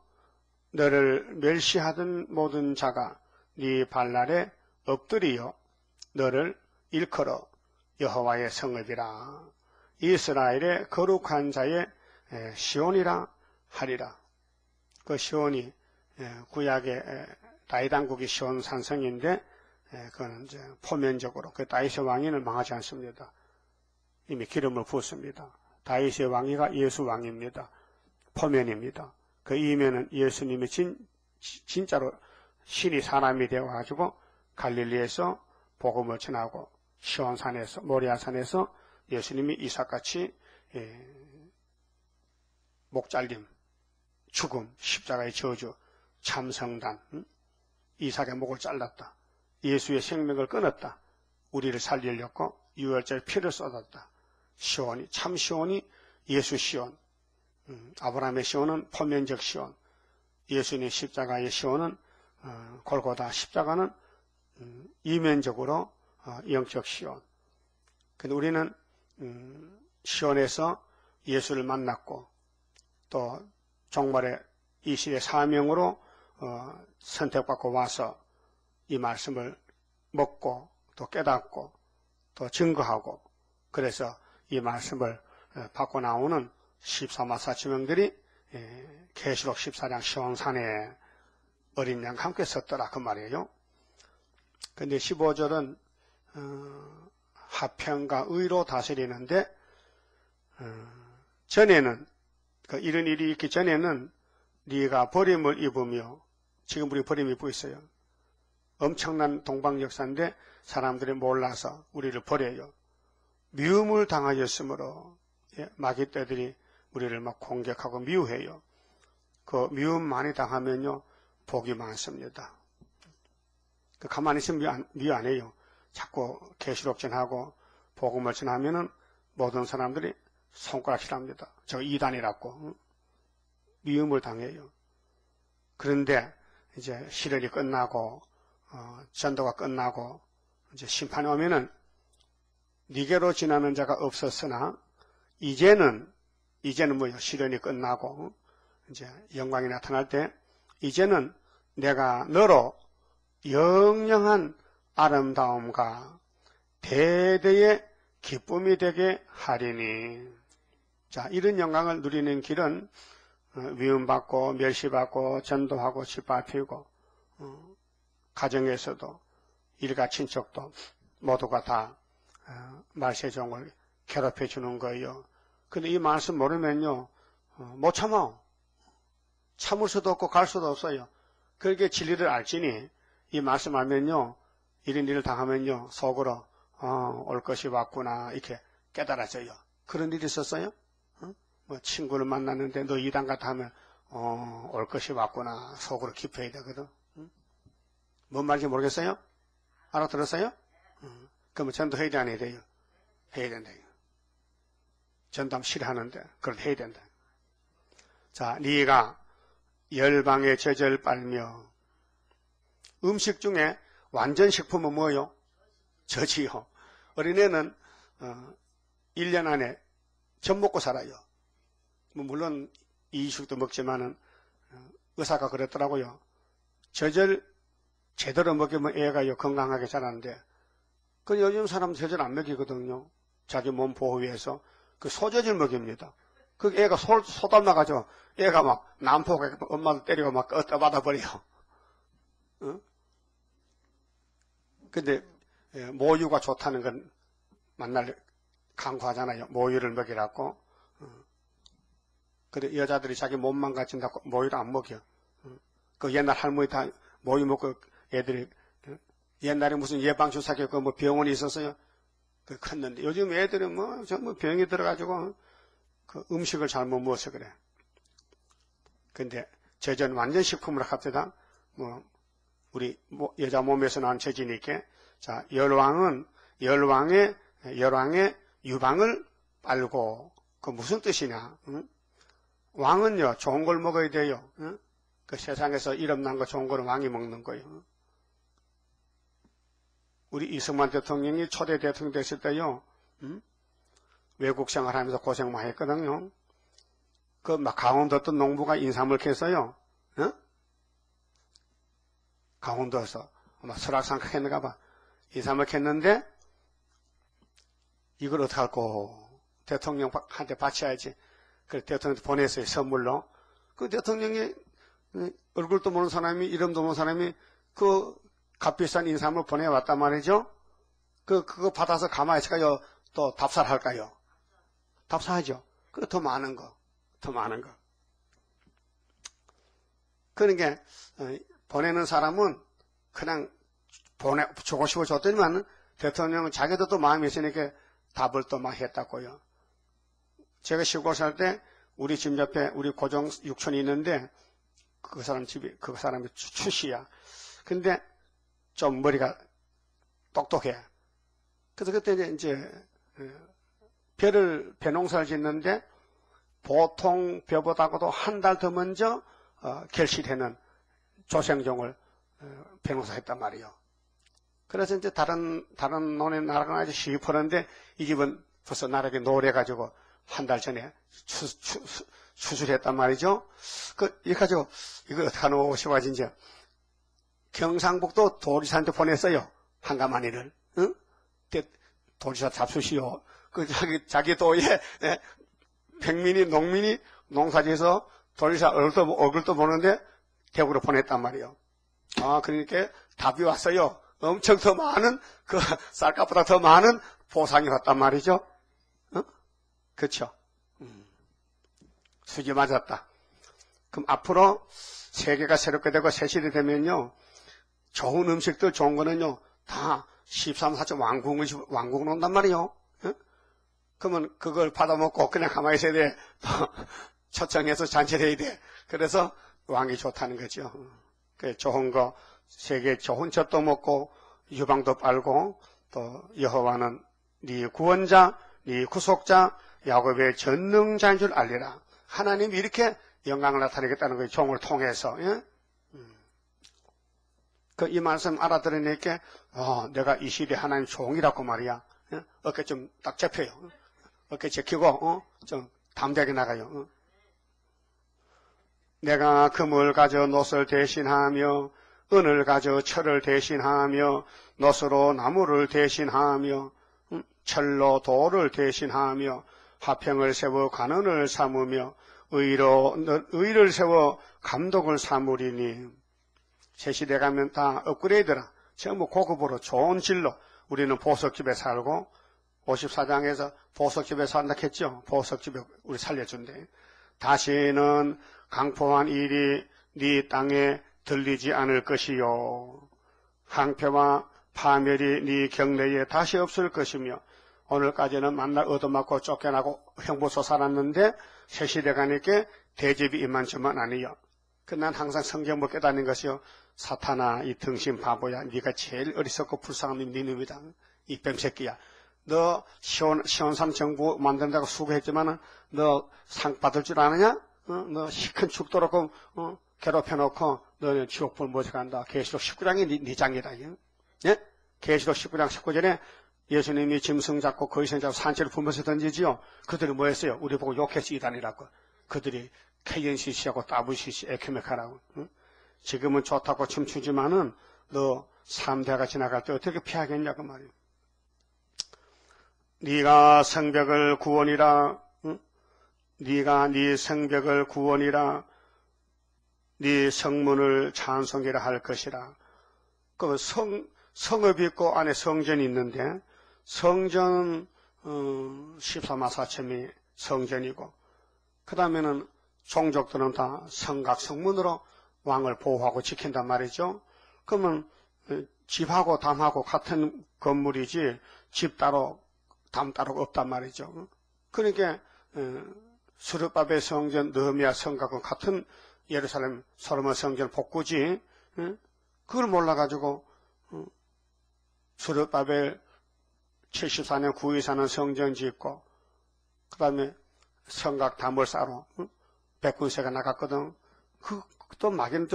너를 멸시하던 모든 자가 네 발날에 엎드리어 너를 일컬어 여호와의 성읍이라. 이스라엘의 거룩한 자의 시온이라 하리라. 그 시온이 구약의 다윗왕국이 시온 산성인데 그건 이제 포면적으로 그 다윗의 왕위는 망하지 않습니다. 이미 기름을 부었습니다. 다윗의 왕위가 예수 왕입니다. 포면입니다. 그 이면은 예수님이 진짜로 신이 사람이 되어가지고 갈릴리에서 복음을 전하고 시온산에서 모리아산에서 예수님이 이삭같이 목잘림, 죽음, 십자가의 저주, 참성단, 이삭의 목을 잘랐다. 예수의 생명을 끊었다. 우리를 살리려고 유월절 피를 쏟았다. 시온이, 참 시온이 예수 시온. 아브라함의 시온은 포면적 시온. 예수님 십자가의 시온은 골고다 십자가는 이면적으로 영적 시온. 근데 우리는 시온에서 예수를 만났고 또 종말의 이 시대 사명으로 선택받고 와서 이 말씀을 먹고 또 깨닫고 또 증거하고 그래서 이 말씀을 받고 나오는 14마사 지명들이 계시록 14장 시온산에 어린 양과 함께 섰더라 그 말이에요. 근데 15절은 화평과 의로 다스리는데 전에는 이런 일이 있기 전에는 네가 버림을 입으며 지금 우리 버림 입고 있어요. 엄청난 동방 역사인데 사람들이 몰라서 우리를 버려요. 미움을 당하였으므로 마귀 떼들이 우리를 막 공격하고 미워해요. 그 미움 많이 당하면요 복이 많습니다. 가만히 있으면 미워 안 해요. 자꾸 계시록 전하고 복음을 전하면은 모든 사람들이 손가락질합니다. 저 이단이라고 미움을 당해요. 그런데 이제 시련이 끝나고 전도가 끝나고 이제 심판이 오면은 니게로 지나는 자가 없었으나 이제는 뭐요? 시련이 끝나고 이제 영광이 나타날 때 이제는 내가 너로 영영한 아름다움과 대대의 기쁨이 되게 하리니. 자, 이런 영광을 누리는 길은 미움받고 멸시받고 전도하고 짓밟히고 가정에서도 일가 친척도 모두가 다 말세종을 괴롭혀 주는 거예요. 근데 이 말씀 모르면요 못 참아. 참을 수도 없고 갈 수도 없어요. 그렇게 진리를 알지니 이 말씀 알면요, 이런 일을 당하면요 속으로 올 것이 왔구나 이렇게 깨달아져요. 그런 일이 있었어요? 뭐 친구를 만났는데 너 이단 같아 하면 올 것이 왔구나 속으로 깊어야 되거든. 뭔 말인지 모르겠어요? 알아들었어요? 그러면 전도해야 돼, 안 해야 돼요? 해야 된다. 전도하면 싫어하는데 그걸 해야 된다. 자, 네가 열방의 젖을 빨며. 음식 중에 완전 식품은 뭐요? 젖이요. 어린애는 1년 안에 젖 먹고 살아요. 물론 이식도 먹지만은 의사가 그랬더라고요. 젖을 제대로 먹이면 애가 건강하게 자라는데, 그 요즘 사람 젖을 안 먹이거든요. 자기 몸 보호 위해서 그 소젖을 먹입니다. 그 애가 소 닮아가지고 애가 막 난폭하게 엄마를 때리고 막 떠받아 버려. 근데 모유가 좋다는 건 만날 강구하잖아요. 모유를 먹이라고. 근데 여자들이 자기 몸만 갖춘다고 모유를 안 먹여. 그 옛날 할머니 다 모유 먹고 애들이 옛날에 무슨 예방주사기 뭐 병원이 있었어요. 그 컸는데 요즘 애들은 뭐 전부 병이 들어가지고 그 음식을 잘못 먹어서 그래. 근데 젖은 완전 식품으로 합시다. 뭐 우리 여자 몸에서 나온 젖이니까. 자, 열왕의 유방을 빨고. 그 무슨 뜻이냐? 응? 왕은요 좋은 걸 먹어야 돼요. 응? 그 세상에서 이름 난 거 좋은 거는 왕이 먹는 거예요. 응? 우리 이승만 대통령이 초대 대통령 됐을 때요, 외국 생활하면서 고생 많이 했거든요. 그 막 강원도 어떤 농부가 인삼을 캐서요, 강원도에서 아마 설악산 캤는가 봐. 인삼을 캤는데 이걸 어떡할꼬? 대통령한테 바쳐야지. 그래서 대통령한테 보냈어요, 선물로. 그 대통령이 얼굴도 모르는 사람이, 이름도 모르는 사람이 그 값비싼 인삼을 보내왔단 말이죠. 그거 받아서 가만히 있을까요? 또 답살할까요? 답살하죠. 그 더 많은 거. 그러니까 보내는 사람은 그냥 주고 싶어 줬더니만 대통령은 자기도 또 마음이 있으니까 답을 또 막 했다고요. 제가 시골 살 때 우리 집 옆에 우리 고종 육촌이 있는데 그 사람이 출시야. 근데 좀 머리가 똑똑해. 그래서 그때 이제 벼 농사를 짓는데 보통 벼보다가도 한 달 더 먼저 결실하는 조생종을 벼 농사했단 말이에요. 그래서 이제 다른 논에 나가서 시집하는데 이 집은 벌써 나락에 노래가지고 한 달 전에 수술했단 말이죠. 이렇게 가지고 이거 어떡하노 싶어가지고 이제 경상북도 도지사한테 보냈어요. 한가마니를. 응? 도지사 잡수시오. 자기 도에 백민이, 농민이 농사지어서 도지사 얼굴도 보는데 대구로 보냈단 말이에요. 그러니까 답이 왔어요. 엄청 더 많은, 쌀값보다 더 많은 보상이 왔단 말이죠. 그쵸? 수지 맞았다. 그럼 앞으로 세계가 새롭게 되고 새 시대 되면요, 좋은 음식들, 좋은 거는요, 다 13, 14점 왕국으로 온단 말이에요. 그러면 그걸 받아먹고 그냥 가만히 있어야 돼. 초청해서 잔치를 해야 돼. 그래서 왕이 좋다는 거죠. 좋은 거, 세계 좋은 젖도 먹고, 유방도 빨고, 또 여호와는 네 구원자, 네 구속자, 야곱의 전능자인 줄 알리라. 하나님이 이렇게 영광을 나타내겠다는 거예요. 종을 통해서. 예? 이 말씀 알아들으니까 내가 이 시대 하나님 종이라고 말이야. 예? 어깨 좀 딱 접혀요. 어깨 제키고 좀 담대하게 나가요. 내가 금을 가져 놋을 대신하며 은을 가져 철을 대신하며 놋으로 나무를 대신하며 철로 돌을 대신하며 화평을 세워 관원을 삼으며 의를 세워 감독을 삼으리니. 새 시대 가면 다 업그레이드라. 전부 고급으로 좋은 질로. 우리는 보석집에 살고 54장에서 보석집에 산다 했죠. 보석집에 우리 살려준대. 다시는 강포한 일이 네 땅에 들리지 않을 것이요. 항폐와 파멸이 네 경내에 다시 없을 것이며, 오늘까지는 만날 얻어맞고 쫓겨나고 형보소 살았는데 새 시대 가니까 대접이 이만저만 아니요. 난 항상 성경 못 깨닫는 것이요. 사탄아, 이 등신 바보야. 네가 제일 어리석고 불쌍한 놈이 네 놈이다. 이 뱀새끼야. 너 시원산 정부 만든다고 수고했지만은 너 상 받을 줄 아느냐? 너 시큰 죽도록 괴롭혀놓고 너는 지옥불 모셔간다. 계시록 19장이 네 장이다. 예? 계시록 19장 19절에 예수님이 짐승 잡고 거위생 잡고 산채를 품어서 던지지요. 그들이 뭐 했어요? 우리 보고 욕했지, 이단이라고. 그들이 KNCC하고 WCC 에큐메카라고. 응? 지금은 좋다고 춤추지만은 너 3대가 지나갈 때 어떻게 피하겠냐고 말이에요. 네가 성벽을 구원이라, 응? 네가 네 성벽을 구원이라, 네 성문을 찬송이라 할 것이라. 그 성읍이 있고 안에 성전이 있는데, 성전 14만 4천이 성전이고, 그 다음에는 종족들은 다 성각 성문으로 왕을 보호하고 지킨단 말이죠. 그러면 집하고 담하고 같은 건물이지 집 따로 담 따로 없단 말이죠. 그러니까 스룹바벨 성전, 느헤미야 성각과 같은 예루살렘 솔로몬 성전 복구지. 그걸 몰라가지고 스룹바벨 74년 9위 사는 성전 짓고, 그 다음에 성각 담을 싸러 백군세가 나갔거든. 또 마귀는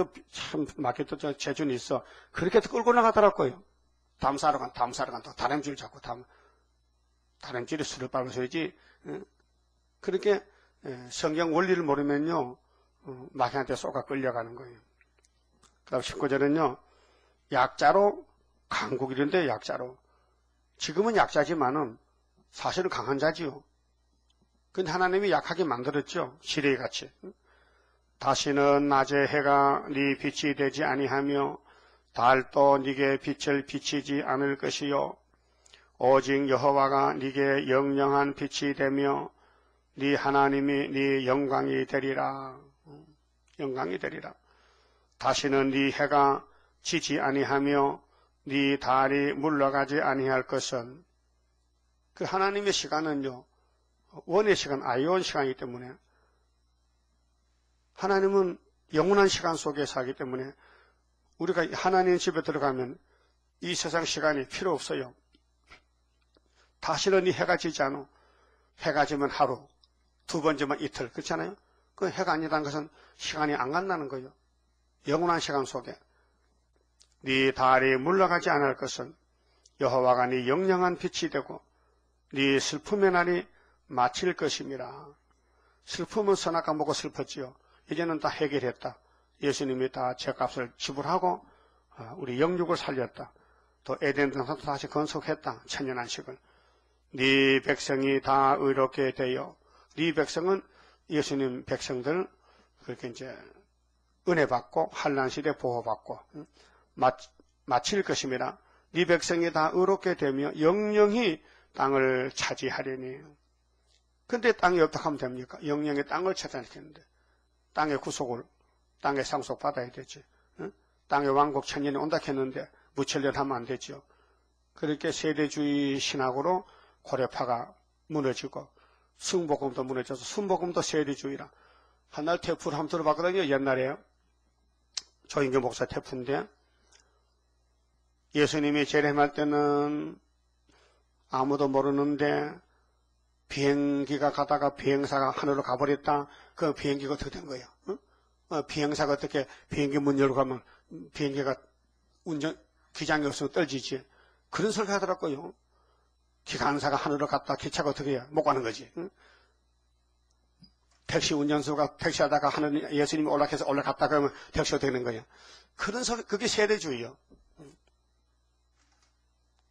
마귀도 재준이 있어. 그렇게 끌고 나가더라고요. 담사러 간 또 다람쥐를 잡고 다람쥐를 술을 밟아서야지. 그렇게 성경 원리를 모르면요, 마귀한테 쏘가 끌려가는 거예요. 그 다음 19절은요, 약자로 강국이런데 약자로. 지금은 약자지만은 사실은 강한 자지요. 근데 하나님이 약하게 만들었죠. 시래기같이. 다시는 낮에 해가 네 빛이 되지 아니하며 달도 네게 빛을 비치지 않을 것이요. 오직 여호와가 네게 영영한 빛이 되며 네 하나님이 네 영광이 되리라. 영광이 되리라. 다시는 네 해가 지지 아니하며 네 달이 물러가지 아니할 것은, 그 하나님의 시간은요, 원의 시간, 아이온 시간이기 때문에, 하나님은 영원한 시간 속에 살기 때문에 우리가 하나님 집에 들어가면 이 세상 시간이 필요 없어요. 다시는 이 해가 지지 않아. 해가 지면 하루, 두 번 지면 이틀, 그렇잖아요. 그 해가 아니라는 것은 시간이 안 간다는 거예요. 영원한 시간 속에. 네 달이 물러가지 않을 것은 여호와가 네 영영한 빛이 되고 네 슬픔의 날이 마칠 것임이라. 슬픔은 선악과 먹고 슬펐지요. 이제는 다 해결했다. 예수님이 다 죄값을 지불하고 우리 영육을 살렸다. 또 에덴 동산도 다시 건속했다. 천년안식을. 네 백성이 다 의롭게 되어, 네 백성은 예수님 백성들 그렇게 이제 은혜 받고 환난 시대 보호받고 마칠 것임이라. 네 백성이 다 의롭게 되며 영영히 땅을 차지하려니. 근데 땅이 어떻게 하면 됩니까? 영영의 땅을 차지하겠는데 땅의 구속을, 땅의 상속 받아야 되지. 응? 땅의 왕국 천년이 온다 했는데 무천년하면 안 되죠. 그렇게 세대주의 신학으로 고려파가 무너지고 승복음도 무너져서 순복음도 세대주의라. 한날 테프를 한번 들어봤거든요. 옛날에요. 조인규 목사 테프인데, 예수님이 재림할 때는 아무도 모르는데 비행기가 가다가 비행사가 하늘로 가버렸다. 그 비행기가 어떻게 된 거예요? 응? 비행사가 어떻게 비행기 문 열고 가면 비행기가 기장이 없으면 떨어지지. 그런 소리 하더라고요. 기관사가 하늘로 갔다 기차가 어떻게 해요? 못 가는 거지. 응? 택시 운전수가 택시하다가 하늘 예수님이 올라가서 올라갔다 그러면 택시가 되는 거예요. 그런 소리, 그게 세대주의요.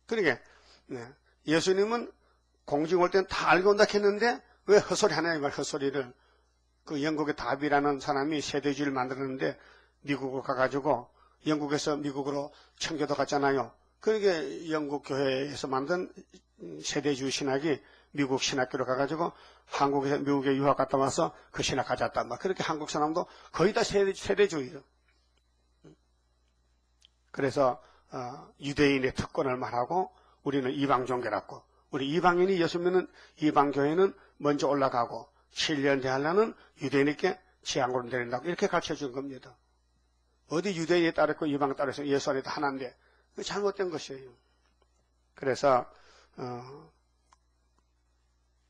그러니까 예수님은 공중 올 때는 다 알고 온다 했는데 왜 헛소리 하냐 이 말. 헛소리를 그 영국의 다비라는 사람이 세대주의를 만들었는데 미국으로 가가지고 영국에서 미국으로 청교도 갔잖아요. 그러니까 영국 교회에서 만든 세대주의 신학이 미국 신학교로 가가지고 한국에서 미국에 유학 갔다 와서 그 신학 가졌단 말. 그렇게 한국 사람도 거의 다 세대주의예요. 그래서 유대인의 특권을 말하고 우리는 이방 종교라고. 우리 이방인이 예수 믿는 이방 교회는 먼저 올라가고 7년 대하려는 유대인에게 지향으로 내린다고 이렇게 가르쳐준 겁니다. 어디 유대인에 따르고 이방에 따라서 예수 안에도 하나인데 잘못된 것이에요. 그래서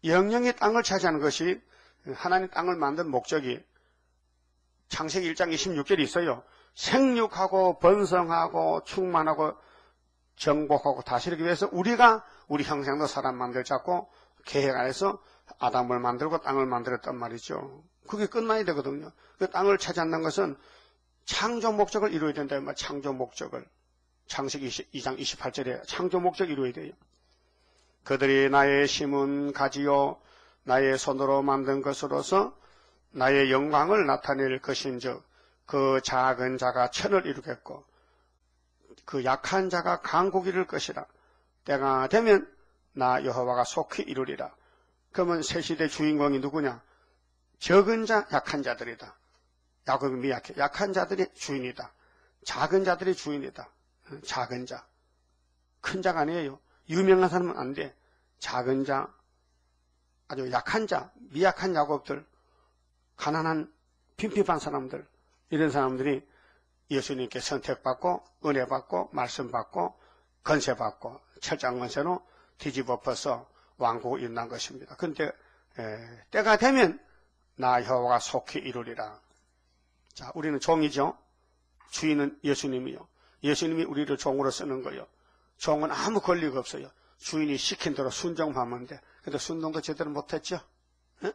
영영의 땅을 차지하는 것이 하나님 땅을 만든 목적이 창세기 1장 26절이 있어요. 생육하고 번성하고 충만하고 정복하고 다스리기 위해서 우리가 우리 형상도 사람 만들자고 계획하에서 아담을 만들고 땅을 만들었단 말이죠. 그게 끝나야 되거든요. 그 땅을 차지한다는 것은 창조 목적을 이루어야 된다. 창조 목적을. 창세기 2장 28절에 창조 목적을 이루어야 돼요. 그들이 나의 심은 가지요 나의 손으로 만든 것으로서 나의 영광을 나타낼 것인즉 그 작은 자가 천을 이루겠고 그 약한 자가 강국이 이룰 것이라. 때가 되면 나 여호와가 속히 이루리라. 그러면 새 시대 주인공이 누구냐? 적은 자, 약한 자들이다. 야곱이 미약해. 약한 자들이 주인이다. 작은 자들이 주인이다. 작은 자. 큰 자가 아니에요. 유명한 사람은 안 돼. 작은 자, 아주 약한 자, 미약한 야곱들, 가난한 빈핍한 사람들, 이런 사람들이 예수님께 선택받고 은혜받고 말씀받고 건세받고 철장건세로 뒤집어엎어서 왕국을 이룬다는 것입니다. 그런데 때가 되면 나 여호와가 속히 이루리라. 자, 우리는 종이죠. 주인은 예수님이요. 예수님이 우리를 종으로 쓰는 거예요. 종은 아무 권리가 없어요. 주인이 시킨 대로 순종하면 돼. 근데 순종도 제대로 못했죠. 에?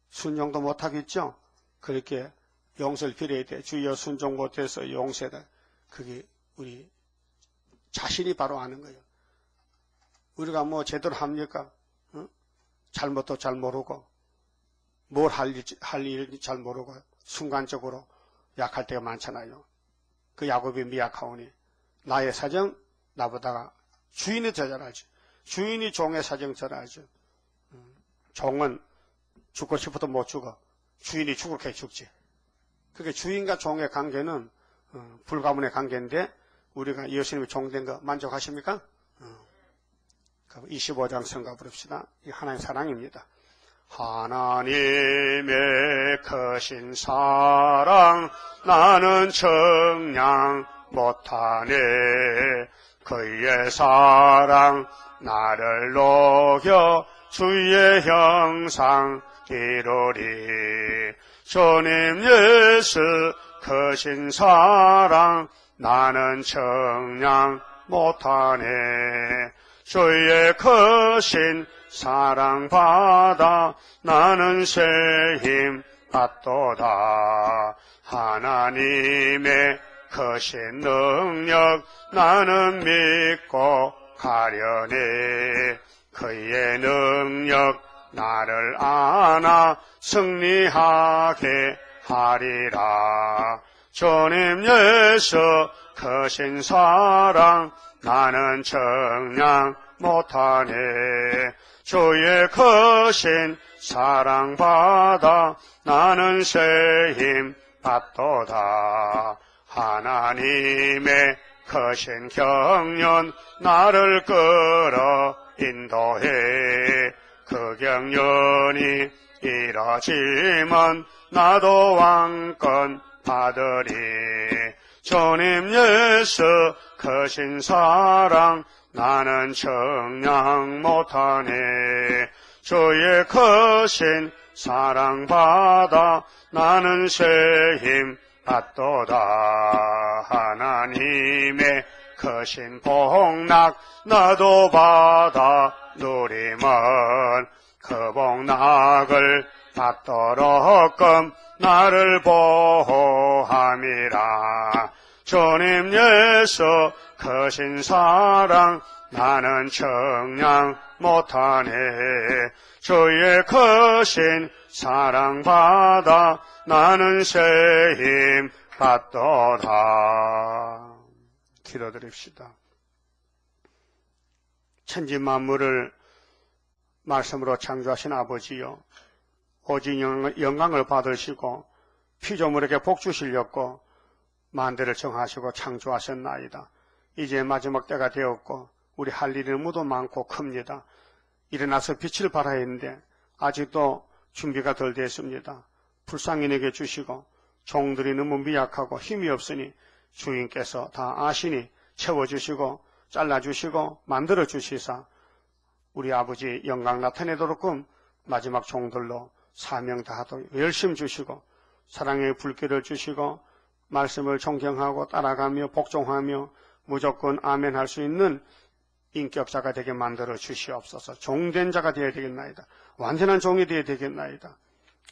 순종도 못하겠죠. 그렇게 용서를 빌어야 돼. 주여 순종 못해서 용서다. 그게 우리 자신이 바로 아는 거예요. 우리가 뭐 제대로 합니까? 잘못도 잘 모르고 뭘 할 일인지 잘 모르고 순간적으로 약할 때가 많잖아요. 그 야곱이 미약하오니 나의 사정 나보다가 주인이 더 잘 알지. 주인이 종의 사정 잘 알죠. 종은 죽고 싶어도 못 죽어. 주인이 죽을 게 죽지. 그게 주인과 종의 관계는 불가문의 관계인데 우리가 예수님이 종된 거 만족하십니까? 25장 성가 부릅시다. 이 하나님의 사랑입니다. 하나님의 크신 사랑 나는 청량 못하네. 그의 사랑 나를 녹여 주의 형상 이루리. 주님 예수 크신 사랑 나는 청량 못하네. 주의 크신 사랑 받아 나는 새 힘 받도다. 하나님의 크신 능력 나는 믿고 가려네. 그의 능력 나를 안아 승리하게 하리라. 주님 예수 크신 사랑 나는 청량 못하네. 주의 크신 사랑 받아 나는 새 힘 받도다. 하나님의 크신 경륜 나를 끌어 인도해. 그 경륜이 이뤄지면 나도 왕권 받으리. 주님 예수 크신 사랑 나는 청량 못하네. 주의 크신 사랑 받아 나는 새 힘 받도다. 하나님의 크신 복락 나도 받아 누리면 그 복락을 받도록끔 나를 보호함이라. 주님 예수 크신 사랑 나는 청량 못하네. 주의 크신 사랑 받아 나는 새 힘 받도다. 기도드립시다. 천지 만물을 말씀으로 창조하신 아버지요, 오직 영광을 받으시고 피조물에게 복 주시려고 만대를 정하시고 창조하셨나이다. 이제 마지막 때가 되었고 우리 할 일이 너무도 많고 큽니다. 일어나서 빛을 발해야 했는데 아직도 준비가 덜 됐습니다. 불쌍인에게 주시고 종들이 너무 미약하고 힘이 없으니 주인께서 다 아시니 채워주시고 잘라주시고 만들어주시사 우리 아버지 영광 나타내도록끔 마지막 종들로 사명 다하도록 열심 주시고 사랑의 불길을 주시고 말씀을 존경하고 따라가며 복종하며 무조건 아멘 할 수 있는 인격자가 되게 만들어 주시옵소서. 종된 자가 되어야 되겠나이다. 완전한 종이 되어야 되겠나이다.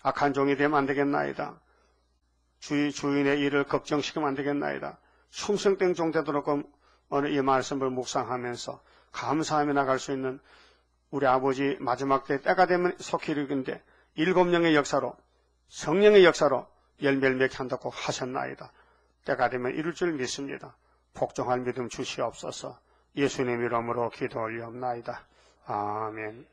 악한 종이 되면 안 되겠나이다. 주인의 일을 걱정시키면 안 되겠나이다. 충성된 종 되도록 오늘 이 말씀을 묵상하면서 감사하며 나갈 수 있는 우리 아버지 마지막 때가 되면 속히 이르건대 7명의 역사로 성령의 역사로 열매를 맺게 한다고 하셨나이다. 때가 되면 이룰 줄 믿습니다. 복종할 믿음 주시옵소서. 예수님 이름으로 기도 올리옵나이다. 아멘.